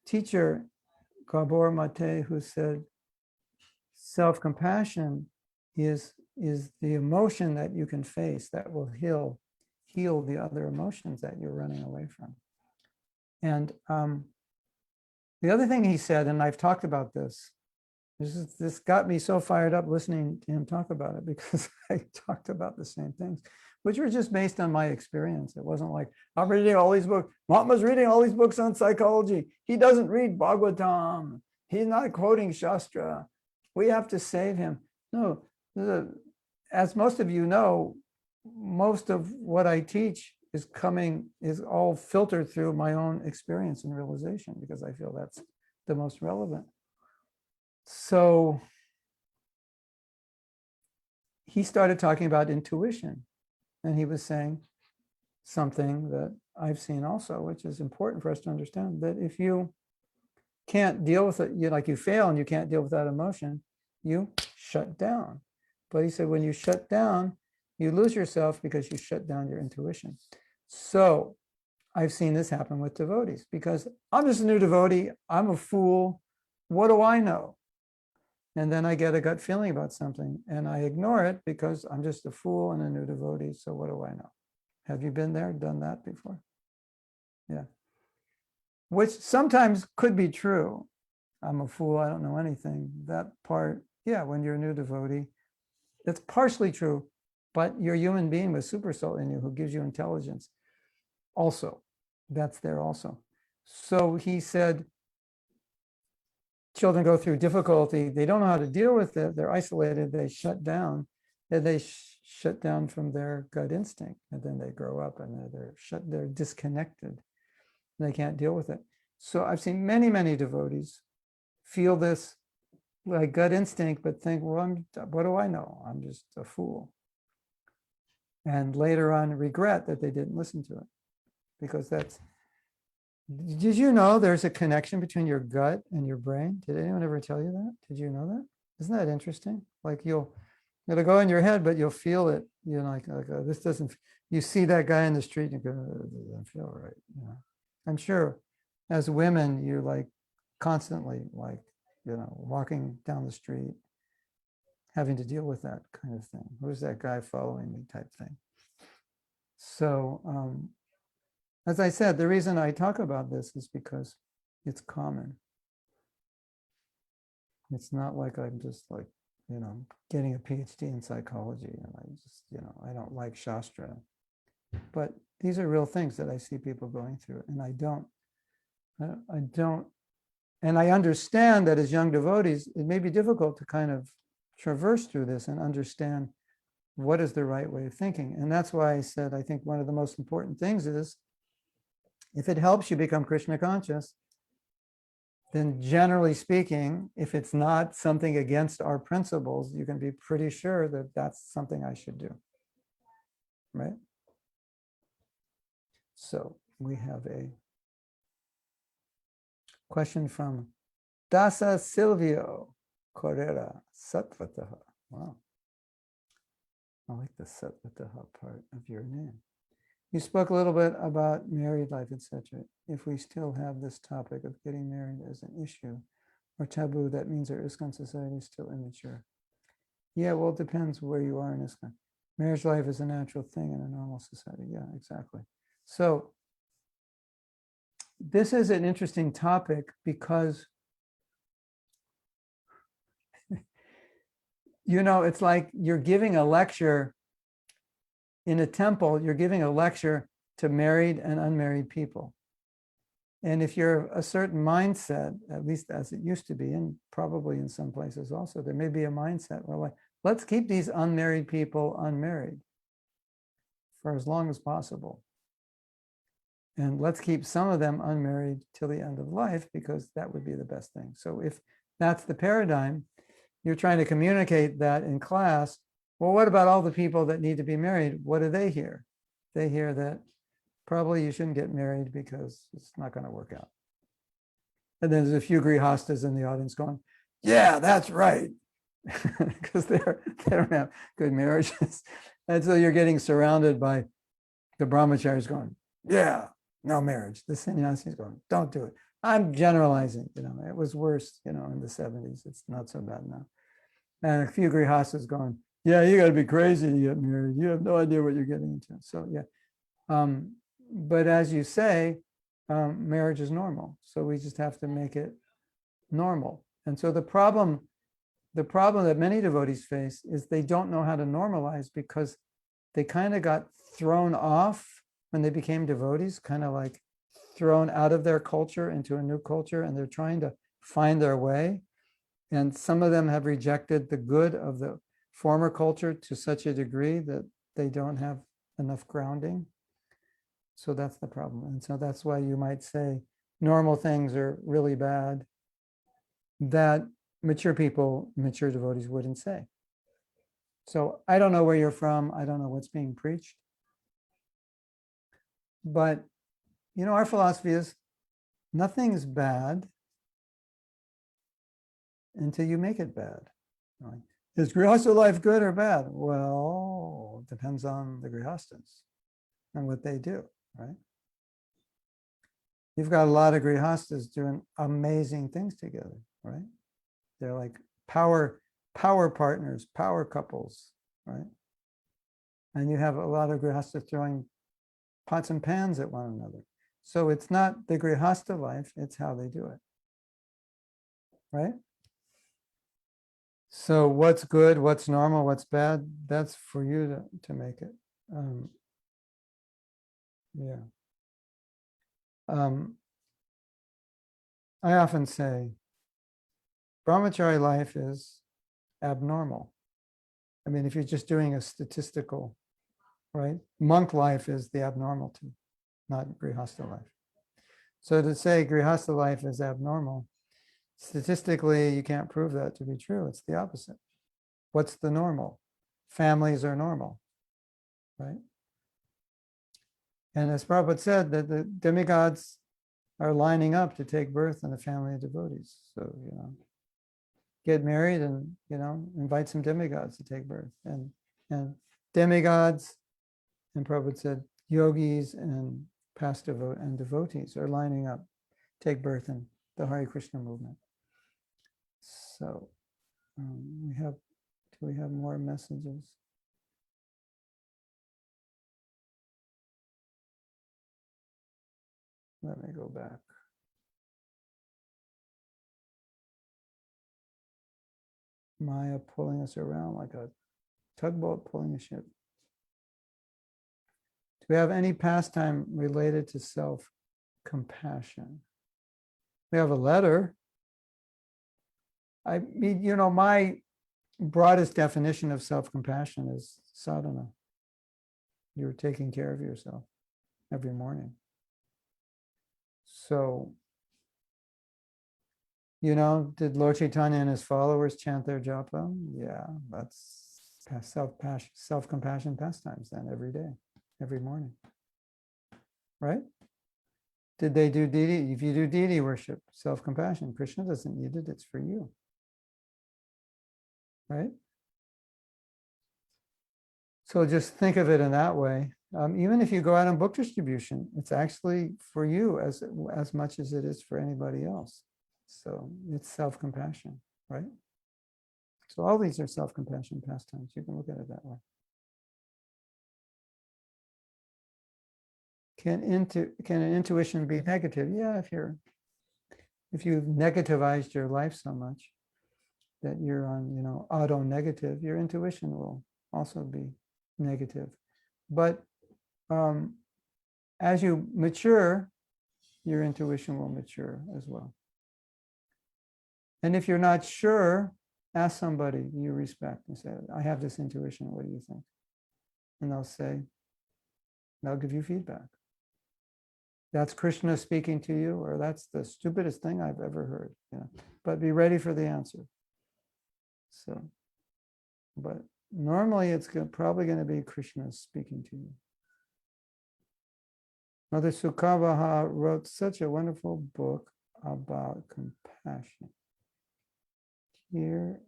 teacher, Gabor Mate, who said, self-compassion is the emotion that you can face that will heal the other emotions that you're running away from. And the other thing he said, and I've talked about this This got me so fired up listening to him talk about it, because I talked about the same things, which were just based on my experience. It wasn't like, I'm reading all these books. Mahatma's reading all these books on psychology. He doesn't read Bhagavatam. He's not quoting Shastra. We have to save him. No, as most of you know, most of what I teach is all filtered through my own experience and realization, because I feel that's the most relevant. So he started talking about intuition, and he was saying something that I've seen also, which is important for us to understand, that if you can't deal with it, you fail and you can't deal with that emotion, you shut down. But he said, when you shut down, you lose yourself, because you shut down your intuition. So I've seen this happen with devotees, because I'm just a new devotee. I'm a fool. What do I know? And then I get a gut feeling about something and I ignore it because I'm just a fool and a new devotee. So what do I know? Have you been there, done that before? Yeah. Which sometimes could be true. I'm a fool, I don't know anything. That part, yeah, when you're a new devotee, it's partially true, but you're a human being with super soul in you who gives you intelligence. Also, that's there also. So he said, children go through difficulty, they don't know how to deal with it, they're isolated, they shut down, and they shut down from their gut instinct, and then they grow up and they're disconnected, and they can't deal with it. So I've seen many, many devotees feel this like gut instinct, but think, well, what do I know? I'm just a fool. And later on regret that they didn't listen to it, because did you know there's a connection between your gut and your brain? Did anyone ever tell you that? Did you know that? Isn't that interesting? Like it'll go in your head, but you'll feel it. This doesn't, you see that guy in the street and you go, it doesn't feel right. I'm sure as women, you're like constantly walking down the street, having to deal with that kind of thing. Who's that guy following me type thing? So, as I said, the reason I talk about this is because it's common. It's not like I'm just getting a PhD in psychology and I don't like Shastra. But these are real things that I see people going through, and I don't, and I understand that as young devotees, it may be difficult to kind of traverse through this and understand what is the right way of thinking. And that's why I said, I think one of the most important things is, if it helps you become Krishna conscious, then generally speaking, if it's not something against our principles, you can be pretty sure that that's something I should do, right? So we have a question from Dasa Silvio Correra Satvataha. Wow. I like the Satvataha part of your name. You spoke a little bit about married life, etc. If we still have this topic of getting married as an issue or taboo, that means our ISKCON society is still immature. Yeah, well, it depends where you are in ISKCON. Marriage life is a natural thing in a normal society. Yeah, exactly. So this is an interesting topic because, it's like you're giving a lecture in a temple, you're giving a lecture to married and unmarried people. And if you're a certain mindset, at least as it used to be, and probably in some places also, there may be a mindset where let's keep these unmarried people unmarried for as long as possible. And let's keep some of them unmarried till the end of life, because that would be the best thing. So if that's the paradigm, you're trying to communicate that in class. Well, what about all the people that need to be married? What do they hear? They hear that probably you shouldn't get married because it's not going to work out. And then there's a few grihastas in the audience going, yeah, that's right. Because they don't have good marriages. And so you're getting surrounded by the brahmacharis going, yeah, no marriage. The sannyasis going, don't do it. I'm generalizing, it was worse, in the 70s. It's not so bad now. And a few grihastas going, yeah, you got to be crazy to get married. You have no idea what you're getting into. So yeah. But as you say, marriage is normal. So we just have to make it normal. And so the problem the problem that many devotees face is they don't know how to normalize because they kind of got thrown off when they became devotees, kind of like thrown out of their culture into a new culture, and they're trying to find their way. And some of them have rejected the good of the former culture to such a degree that they don't have enough grounding. So that's the problem. And so that's why you might say normal things are really bad that mature people, mature devotees wouldn't say. So I don't know where you're from. I don't know what's being preached. But, our philosophy is nothing's bad until you make it bad. Right? Is Grihastha life good or bad? Well, it depends on the Grihasthas and what they do, right? You've got a lot of Grihasthas doing amazing things together, right? They're like power partners, power couples, right? And you have a lot of Grihasthas throwing pots and pans at one another. So it's not the Grihastha life, it's how they do it, right? So what's good, what's normal, what's bad, that's for you to make it. I often say, brahmachari life is abnormal. I mean, if you're just doing a statistical, right? Monk life is the abnormality, not Grihastha life. So to say Grihastha life is abnormal, statistically, you can't prove that to be true. It's the opposite. What's the normal? Families are normal, right? And as Prabhupada said, that the demigods are lining up to take birth in a family of devotees. So, get married and, invite some demigods to take birth. And demigods, and Prabhupada said, yogis and past devotees are lining up, take birth in the Hare Krishna movement. So do we have more messages? Let me go back. Maya pulling us around like a tugboat pulling a ship. Do we have any pastime related to self-compassion? We have a letter. I mean, my broadest definition of self-compassion is sadhana. You're taking care of yourself every morning. So, did Lord Chaitanya and his followers chant their japa? Yeah, that's self-compassion pastimes then every day, every morning. Right? Did they do deity? If you do deity worship, self-compassion, Krishna doesn't need it, it's for you. Right? So just think of it in that way. Even if you go out on book distribution, it's actually for you as much as it is for anybody else. So it's self-compassion, right? So all these are self-compassion pastimes. You can look at it that way. Can an intuition be negative? Yeah, if you've negativized your life so much that you're on, auto-negative, your intuition will also be negative. But as you mature, your intuition will mature as well. And if you're not sure, ask somebody you respect and say, I have this intuition, what do you think? And they'll give you feedback. That's Krishna speaking to you, or that's the stupidest thing I've ever heard. But be ready for the answer. So, but normally it's probably going to be Krishna speaking to you. Mother Sukavaha wrote such a wonderful book about compassion. Here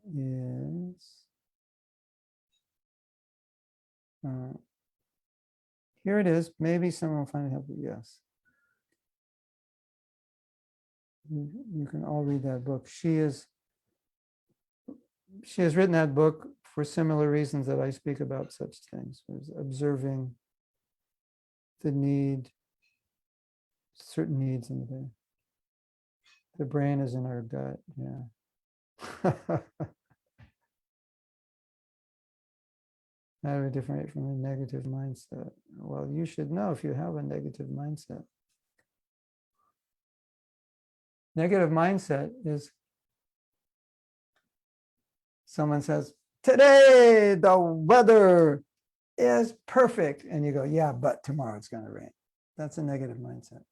it is. Maybe someone will find it helpful. Yes. You can all read that book. She has written that book for similar reasons that I speak about such things. There's observing certain needs in the day. The brain is in our gut, yeah. How do we differentiate from a negative mindset? Well, you should know if you have a negative mindset. Negative mindset is someone says, today the weather is perfect. And you go, yeah, but tomorrow it's going to rain. That's a negative mindset.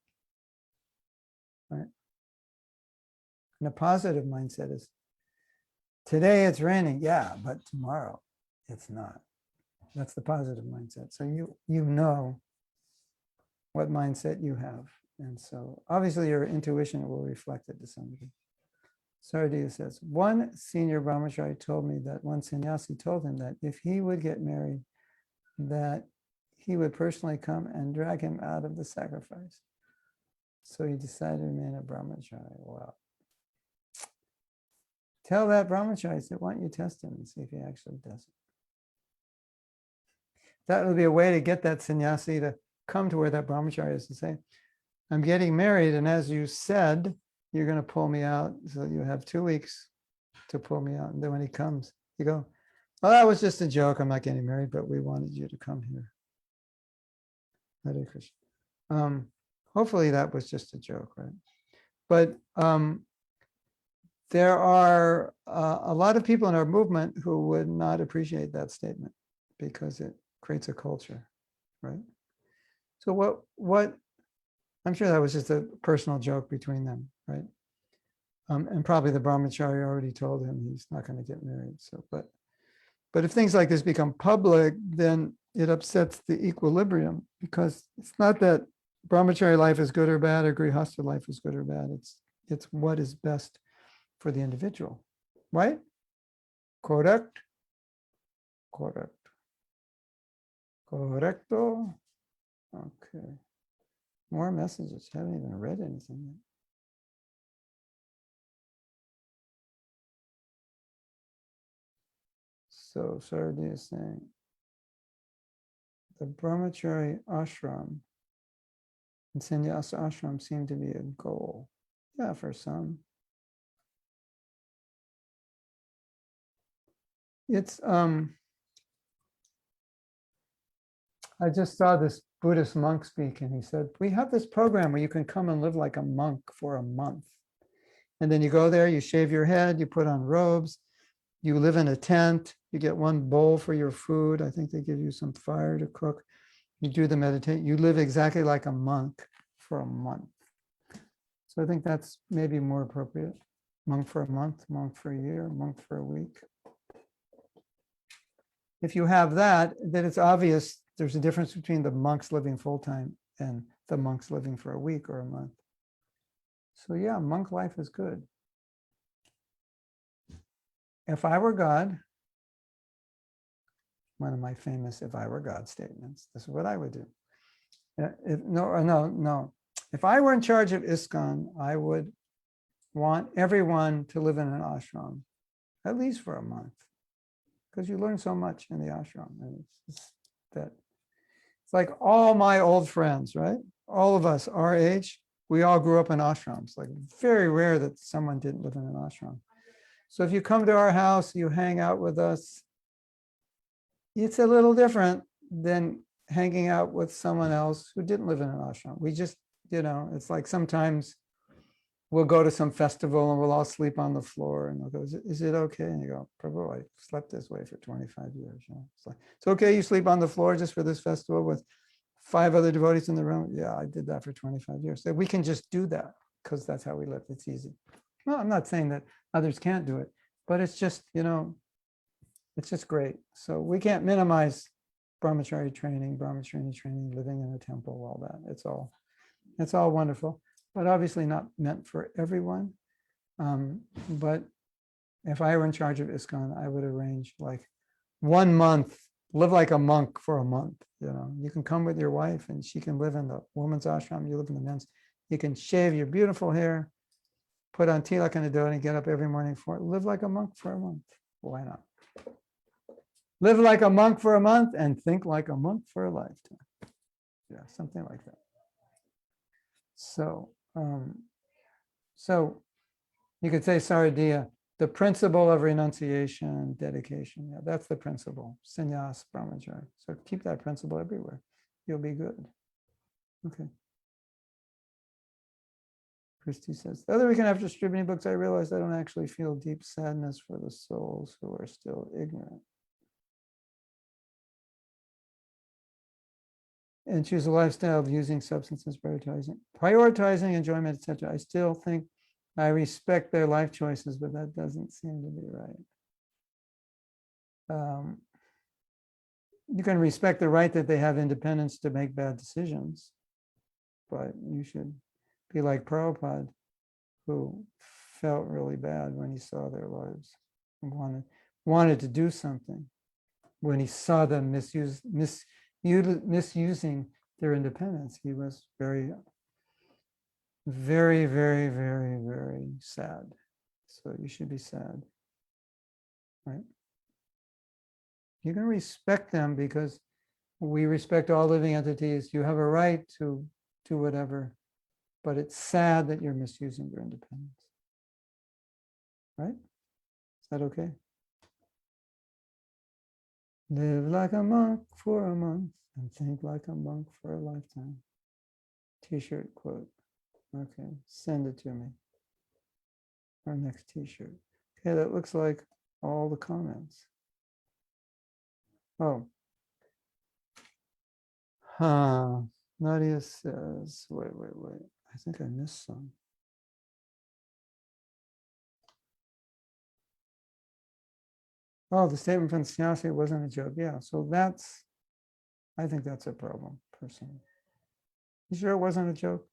Right? And a positive mindset is, today it's raining. Yeah, but tomorrow it's not. That's the positive mindset. So you know what mindset you have. And so obviously your intuition will reflect it to some degree. Sardiya says, one senior brahmachari told me that one sannyasi told him that if he would get married, that he would personally come and drag him out of the sacrifice. So he decided to remain a brahmachari. Wow. Tell that brahmachari, say, why don't you test him and see if he actually does it? That would be a way to get that sannyasi to come to where that brahmachari is and say, I'm getting married, and as you said, you're going to pull me out. So you have 2 weeks to pull me out. And then when he comes, you go, well, that was just a joke. I'm not getting married, but we wanted you to come here. Hare Krishna. Hopefully that was just a joke, right? But there are a lot of people in our movement who would not appreciate that statement because it creates a culture, right? So what I'm sure that was just a personal joke between them, right? And probably the brahmachari already told him he's not going to get married. So, but if things like this become public, then it upsets the equilibrium, because it's not that brahmachari life is good or bad, or grihastha life is good or bad. It's what is best for the individual, right? Correct? Correct. Correcto? Okay. More messages. I haven't even read anything yet. So Sardiya is saying, the brahmachari ashram and sannyasa ashram seem to be a goal. Yeah, for some. It's I just saw this Buddhist monk speak, and he said, we have this program where you can come and live like a monk for a month. And then you go there, you shave your head, you put on robes, you live in a tent, you get one bowl for your food. I think they give you some fire to cook. You do the meditation, you live exactly like a monk for a month. So I think that's maybe more appropriate. Monk for a month, monk for a year, monk for a week. If you have that, then it's obvious there's a difference between the monks living full-time and the monks living for a week or a month. So yeah, monk life is good. If I were God, one of my famous if I were God statements, this is what I would do. No. If I were in charge of ISKCON, I would want everyone to live in an ashram, at least for a month, because you learn so much in the ashram. And it's like all my old friends, right? All of us, our age, we all grew up in ashrams. Like very rare that someone didn't live in an ashram. So if you come to our house, you hang out with us, it's a little different than hanging out with someone else who didn't live in an ashram. We just, it's like sometimes we'll go to some festival and we'll all sleep on the floor, and they'll go, is it okay? And you go, Prabhu, I slept this way for 25 years. It's like, it's okay, you sleep on the floor just for this festival with 5 other devotees in the room. Yeah, I did that for 25 years. So we can just do that because that's how we live. It's easy. Well, I'm not saying that others can't do it, but it's just, it's just great. So we can't minimize brahmachari training, living in a temple, all that. It's all wonderful, but obviously not meant for everyone. But if I were in charge of ISKCON, I would arrange like 1 month, live like a monk for a month. You can come with your wife and she can live in the woman's ashram, you live in the men's. You can shave your beautiful hair, put on tilak and a dhoti, get up every morning for it. Live like a monk for a month. Why not? Live like a monk for a month and think like a monk for a lifetime. Yeah, something like that. So, so you could say, Sardiya, The principle of renunciation, dedication. Yeah, that's the principle. Sannyas, brahmacharya. So keep that principle everywhere. You'll be good. Okay. Christy says, the other weekend after distributing books, I realized I don't actually feel deep sadness for the souls who are still ignorant. And choose a lifestyle of using substances, prioritizing enjoyment, etc. I still think I respect their life choices, but that doesn't seem to be right. You can respect the right that they have independence to make bad decisions, but you should be like Prabhupada, who felt really bad when he saw their lives and wanted to do something. When he saw them misusing their independence, he was very, very, very, very, very sad. So you should be sad, right? You can respect them because we respect all living entities. You have a right to do whatever, but it's sad that you're misusing your independence, right? Is that okay? Live like a monk for a month and think like a monk for a lifetime. T-shirt quote. Okay, send it to me. Our next T-shirt. Okay, that looks like all the comments. Oh. Nadia says, wait. I think I missed some. Oh, the statement from the sannyasi wasn't a joke. Yeah, so I think that's a problem, personally. You sure it wasn't a joke?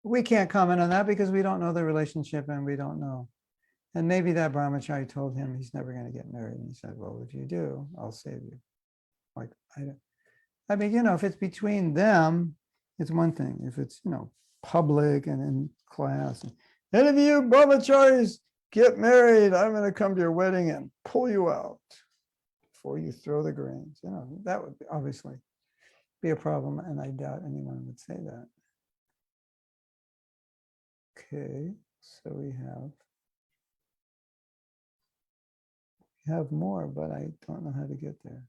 We can't comment on that because we don't know the relationship and we don't know. And maybe that brahmachari told him he's never going to get married. And he said, well, if you do, I'll save you. Like, I mean, if it's between them, it's one thing. If it's, public and in class, and any of you brahmacharis get married, I'm going to come to your wedding and pull you out before you throw the grains. That would obviously be a problem, and I doubt anyone would say that. Okay, so we have more, but I don't know how to get there.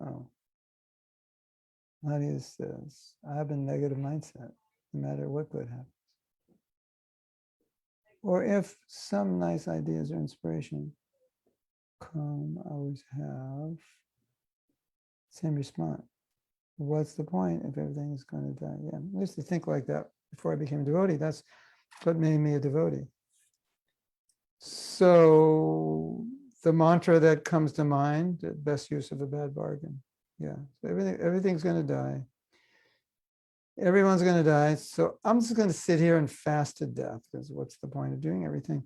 Oh. Nadia says, I have a negative mindset, no matter what good happens. Or if some nice ideas or inspiration come, I always have same response. What's the point if everything is going to die? Yeah, I used to think like that before I became a devotee. That's what made me a devotee. So the mantra that comes to mind, the best use of a bad bargain. Yeah, so everything's going to die. Everyone's going to die. So I'm just going to sit here and fast to death, because what's the point of doing everything?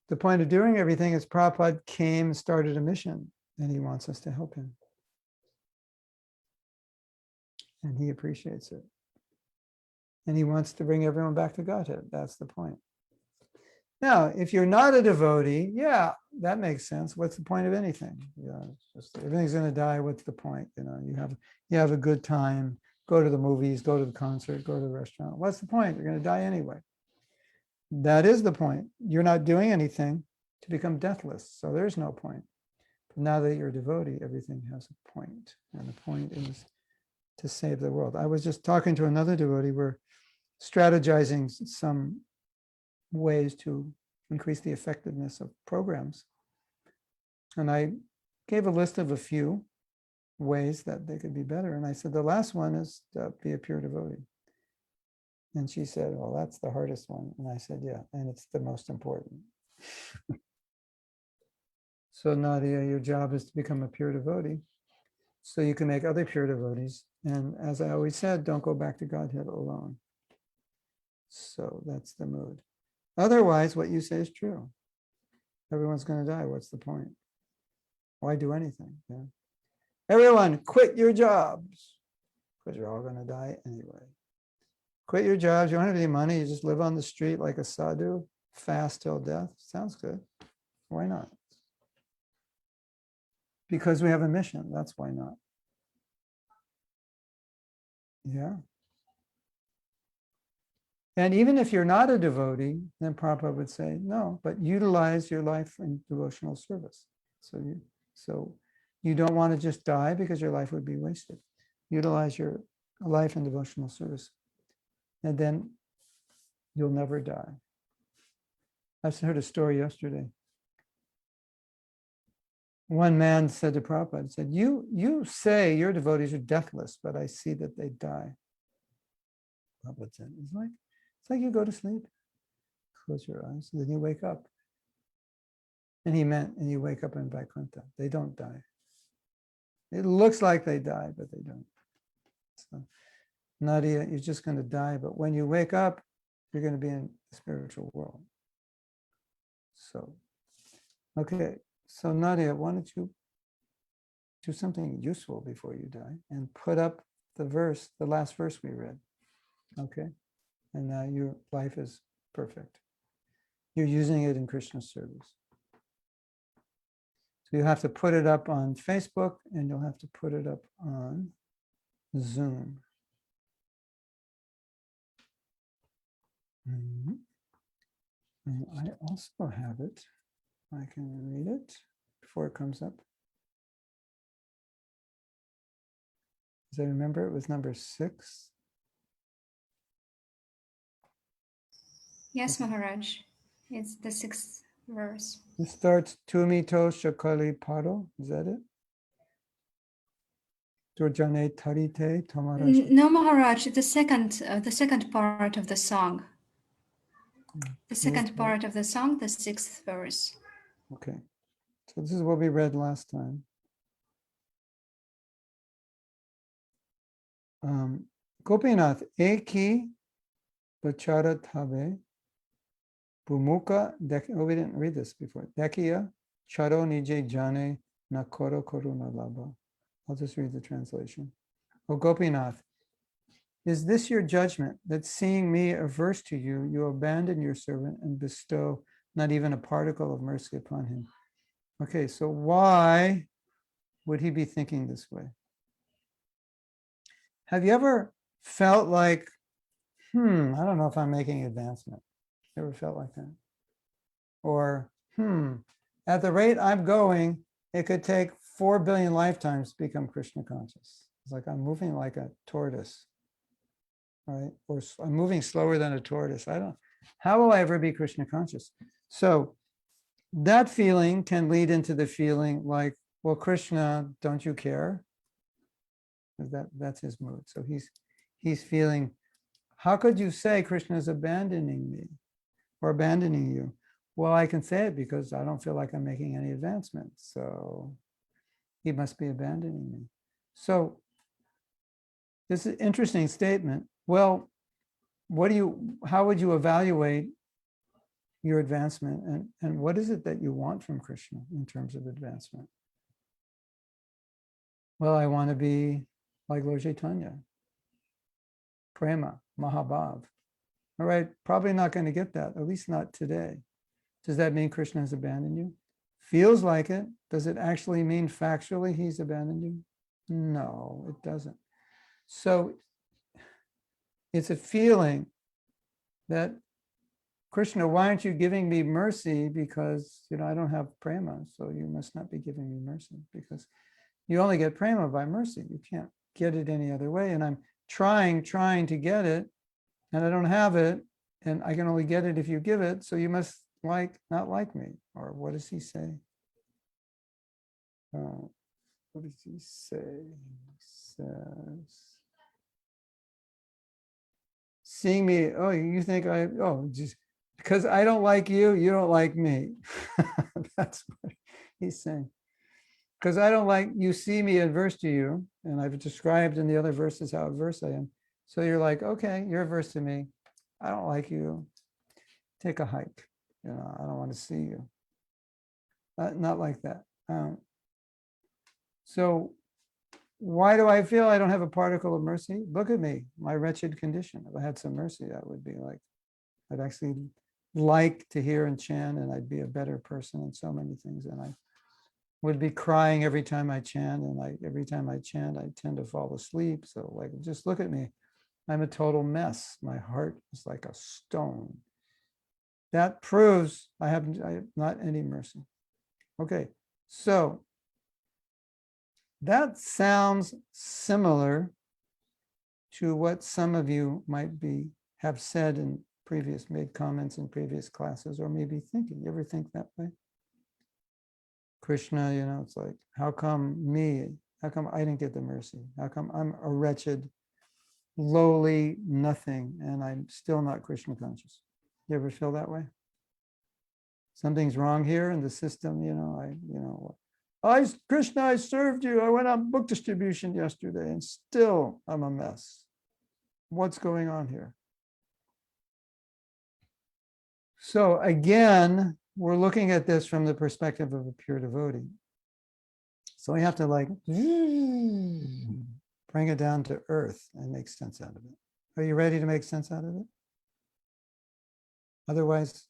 The point of doing everything is Prabhupada came and started a mission, and he wants us to help him. And he appreciates it. And he wants to bring everyone back to Godhead. That's the point. Now, if you're not a devotee, yeah, that makes sense. What's the point of anything? Just everything's going to die. What's the point? You have a good time. Go to the movies, go to the concert, go to the restaurant. What's the point? You're going to die anyway. That is the point. You're not doing anything to become deathless. So there's no point. But now that you're a devotee, everything has a point. And the point is to save the world. I was just talking to another devotee. We're strategizing some ways to increase the effectiveness of programs. And I gave a list of a few ways that they could be better. And I said, the last one is to be a pure devotee. And she said, well, that's the hardest one. And I said, yeah, and it's the most important. So Nadia, your job is to become a pure devotee so you can make other pure devotees. And as I always said, don't go back to Godhead alone. So that's the mood. Otherwise, what you say is true. Everyone's going to die. What's the point? Why do anything? Yeah. Everyone, quit your jobs, because you're all going to die anyway. Quit your jobs. You don't have any money. You just live on the street like a sadhu, fast till death. Sounds good. Why not? Because we have a mission. That's why not. Yeah. And even if you're not a devotee, then Prabhupada would say, no, but utilize your life in devotional service. So you don't want to just die because your life would be wasted. Utilize your life in devotional service, and then you'll never die. I heard a story yesterday. One man said to Prabhupada, said, you say your devotees are deathless, but I see that they die. Prabhupada said, it's like you go to sleep, close your eyes, and then you wake up. And he meant, and you wake up in Vaikuntha. They don't die. It looks like they die, but they don't. So, Nadia, you're just going to die, but when you wake up, you're going to be in the spiritual world. So, okay. So Nadia, why don't you do something useful before you die and put up the verse, the last verse we read. Okay. And now your life is perfect. You're using it in Krishna's service. So you have to put it up on Facebook and you'll have to put it up on Zoom. And I also have it. I can read it before it comes up. As I remember, it was number 6. Yes, Maharaj. It's the 6th verse. It starts Tumito Shakali Pado. Is that it? Durjane Tarite Tamarash. No, Maharaj, the second part of the song. The second part of the song, the 6th verse. Okay. So this is what we read last time. Gopinath, eki bachara tabe bhumuka oh, we didn't read this before. Dekiya charo nije jane nakoro koruna laba. I'll just read the translation. O Gopinath, is this your judgment that seeing me averse to you, you abandon your servant and bestow not even a particle of mercy upon him? Okay, so why would he be thinking this way? Have you ever felt like, I don't know if I'm making advancement? Ever felt like that? Or, at the rate I'm going, it could take 4 billion lifetimes to become Krishna conscious. It's like I'm moving like a tortoise, right? Or I'm moving slower than a tortoise. How will I ever be Krishna conscious? So that feeling can lead into the feeling like, well, Krishna, don't you care? That's his mood. So he's feeling, how could you say Krishna is abandoning me or abandoning you? Well, I can say it because I don't feel like I'm making any advancement. So he must be abandoning me. So this is an interesting statement. Well, how would you evaluate your advancement and what is it that you want from Krishna in terms of advancement? Well, I want to be like Lord Chaitanya, prema, mahabhav. All right, probably not going to get that, at least not today. Does that mean Krishna has abandoned you? Feels like it. Does it actually mean factually he's abandoned you? No, it doesn't. So it's a feeling that, Krishna, why aren't you giving me mercy? Because, I don't have prema, so you must not be giving me mercy because you only get prema by mercy. You can't get it any other way. And I'm trying to get it, and I don't have it, and I can only get it if you give it. So you must not like me. Or what does he say? What does he say? He says, seeing me, you think just because I don't like you, you don't like me. That's what he's saying. Because I don't like, you see me adverse to you, and I've described in the other verses how adverse I am. So you're like, okay, you're adverse to me. I don't like you. Take a hike. I don't want to see you. Not like that. So why do I feel I don't have a particle of mercy? Look at me, my wretched condition. If I had some mercy, that would be like, I'd actually like to hear and chant, and I'd be a better person in so many things. And I would be crying every time I chant, and every time I chant, I tend to fall asleep. So just look at me. I'm a total mess. My heart is like a stone. That proves I have not any mercy. Okay, so that sounds similar to what some of you might have said in made comments in previous classes, or maybe thinking. You ever think that way? Krishna, it's like, how come me? How come I didn't get the mercy? How come I'm a wretched, lowly nothing, and I'm still not Krishna conscious? You ever feel that way? Something's wrong here in the system, Krishna, I served you. I went on book distribution yesterday, and still I'm a mess. What's going on here? So again, we're looking at this from the perspective of a pure devotee. So we have to bring it down to earth and make sense out of it. Are you ready to make sense out of it? Otherwise,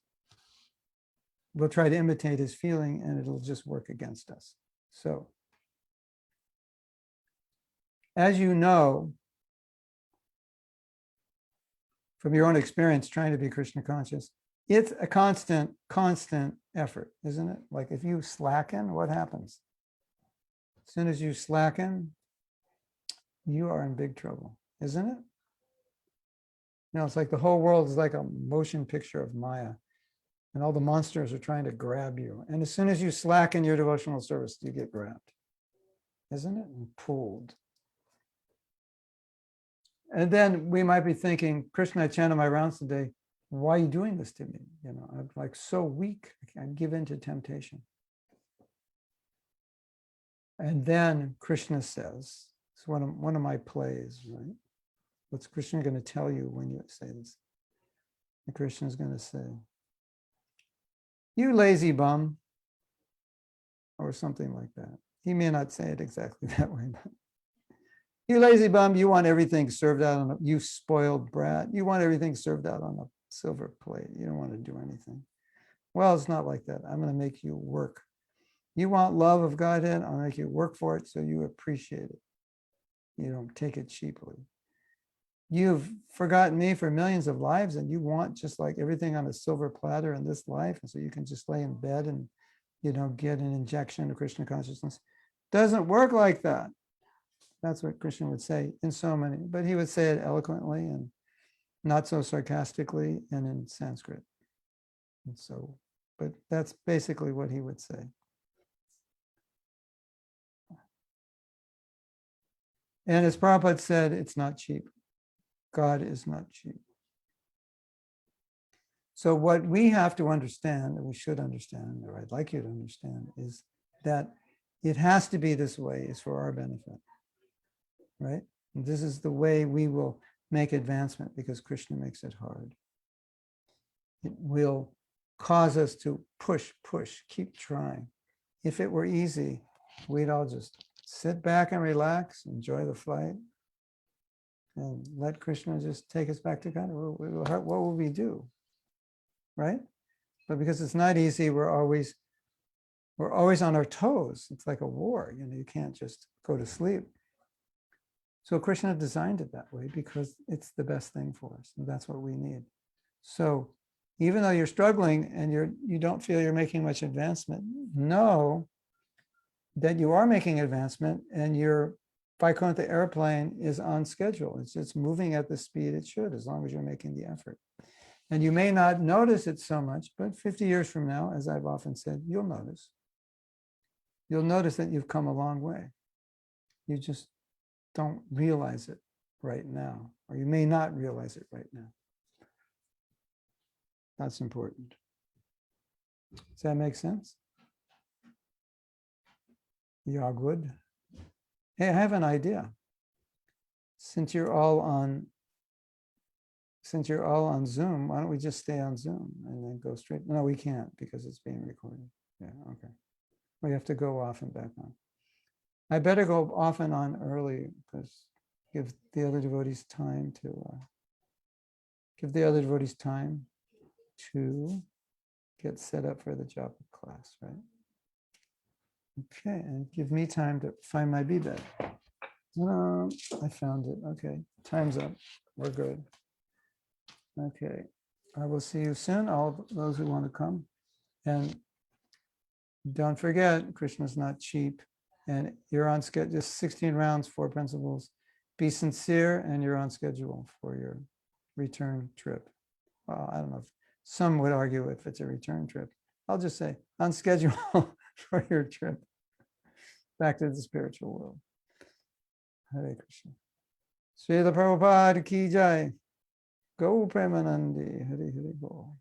we'll try to imitate his feeling and it'll just work against us. So, as you know, from your own experience trying to be Krishna conscious, it's a constant effort, isn't it? Like if you slacken, what happens? As soon as you slacken, you are in big trouble, isn't it? It's like the whole world is like a motion picture of Maya, and all the monsters are trying to grab you. And as soon as you slacken your devotional service, you get grabbed, isn't it? And pulled. And then we might be thinking, Krishna, I chanted my rounds today. Why are you doing this to me? I'm like so weak. I give in to temptation. And then Krishna says, it's one of my plays, right? What's Krishna going to tell you when you say this? And Krishna is going to say, you lazy bum, or something like that. He may not say it exactly that way, but you lazy bum, you want everything served out on you spoiled brat. You want everything served out on a silver plate. You don't want to do anything. Well, it's not like that. I'm going to make you work. You want love of Godhead, I'll make you work for it so you appreciate it. You don't take it cheaply. You've forgotten me for millions of lives and you want just like everything on a silver platter in this life. And so you can just lay in bed and, get an injection of Krishna consciousness. Doesn't work like that. That's what Krishna would say in so many, but he would say it eloquently and not so sarcastically and in Sanskrit. And so, but that's basically what he would say. And as Prabhupada said, it's not cheap. God is not cheap. So what we have to understand, or we should understand, or I'd like you to understand, is that it has to be this way, is for our benefit, right? And this is the way we will make advancement because Krishna makes it hard. It will cause us to push, keep trying. If it were easy, we'd all just sit back and relax, enjoy the flight, and let Krishna just take us back to God. What will we do? Right? But because it's not easy, we're always on our toes. It's like a war. You can't just go to sleep. So Krishna designed it that way because it's the best thing for us, and that's what we need. So even though you're struggling and you don't feel you're making much advancement, know that you are making advancement and your Vaikuntha airplane is on schedule. It's moving at the speed it should, as long as you're making the effort. And you may not notice it so much, but 50 years from now, as I've often said, you'll notice. You'll notice that you've come a long way. You just don't realize it right now, or you may not realize it right now. That's important. Does that make sense? You all good? Hey, I have an idea. Since you're all on Zoom, why don't we just stay on Zoom and then go straight? No, we can't because it's being recorded. Yeah, okay. We have to go off and back on. I better go off and on early because give the other devotees time to get set up for the japa class, right? Okay, and give me time to find my bee bed. I found it. Okay, time's up. we're good. Okay, I will see you soon, all those who want to come. And don't forget, Krishna's not cheap. And you're on schedule, just 16 rounds, 4 principles. Be sincere, and you're on schedule for your return trip. Well, I don't know if some would argue if it's a return trip. I'll just say on schedule for your trip back to the spiritual world. Hare Krishna. Srila Prabhupada ki jai. Go Premanandi. Hare Hare Go.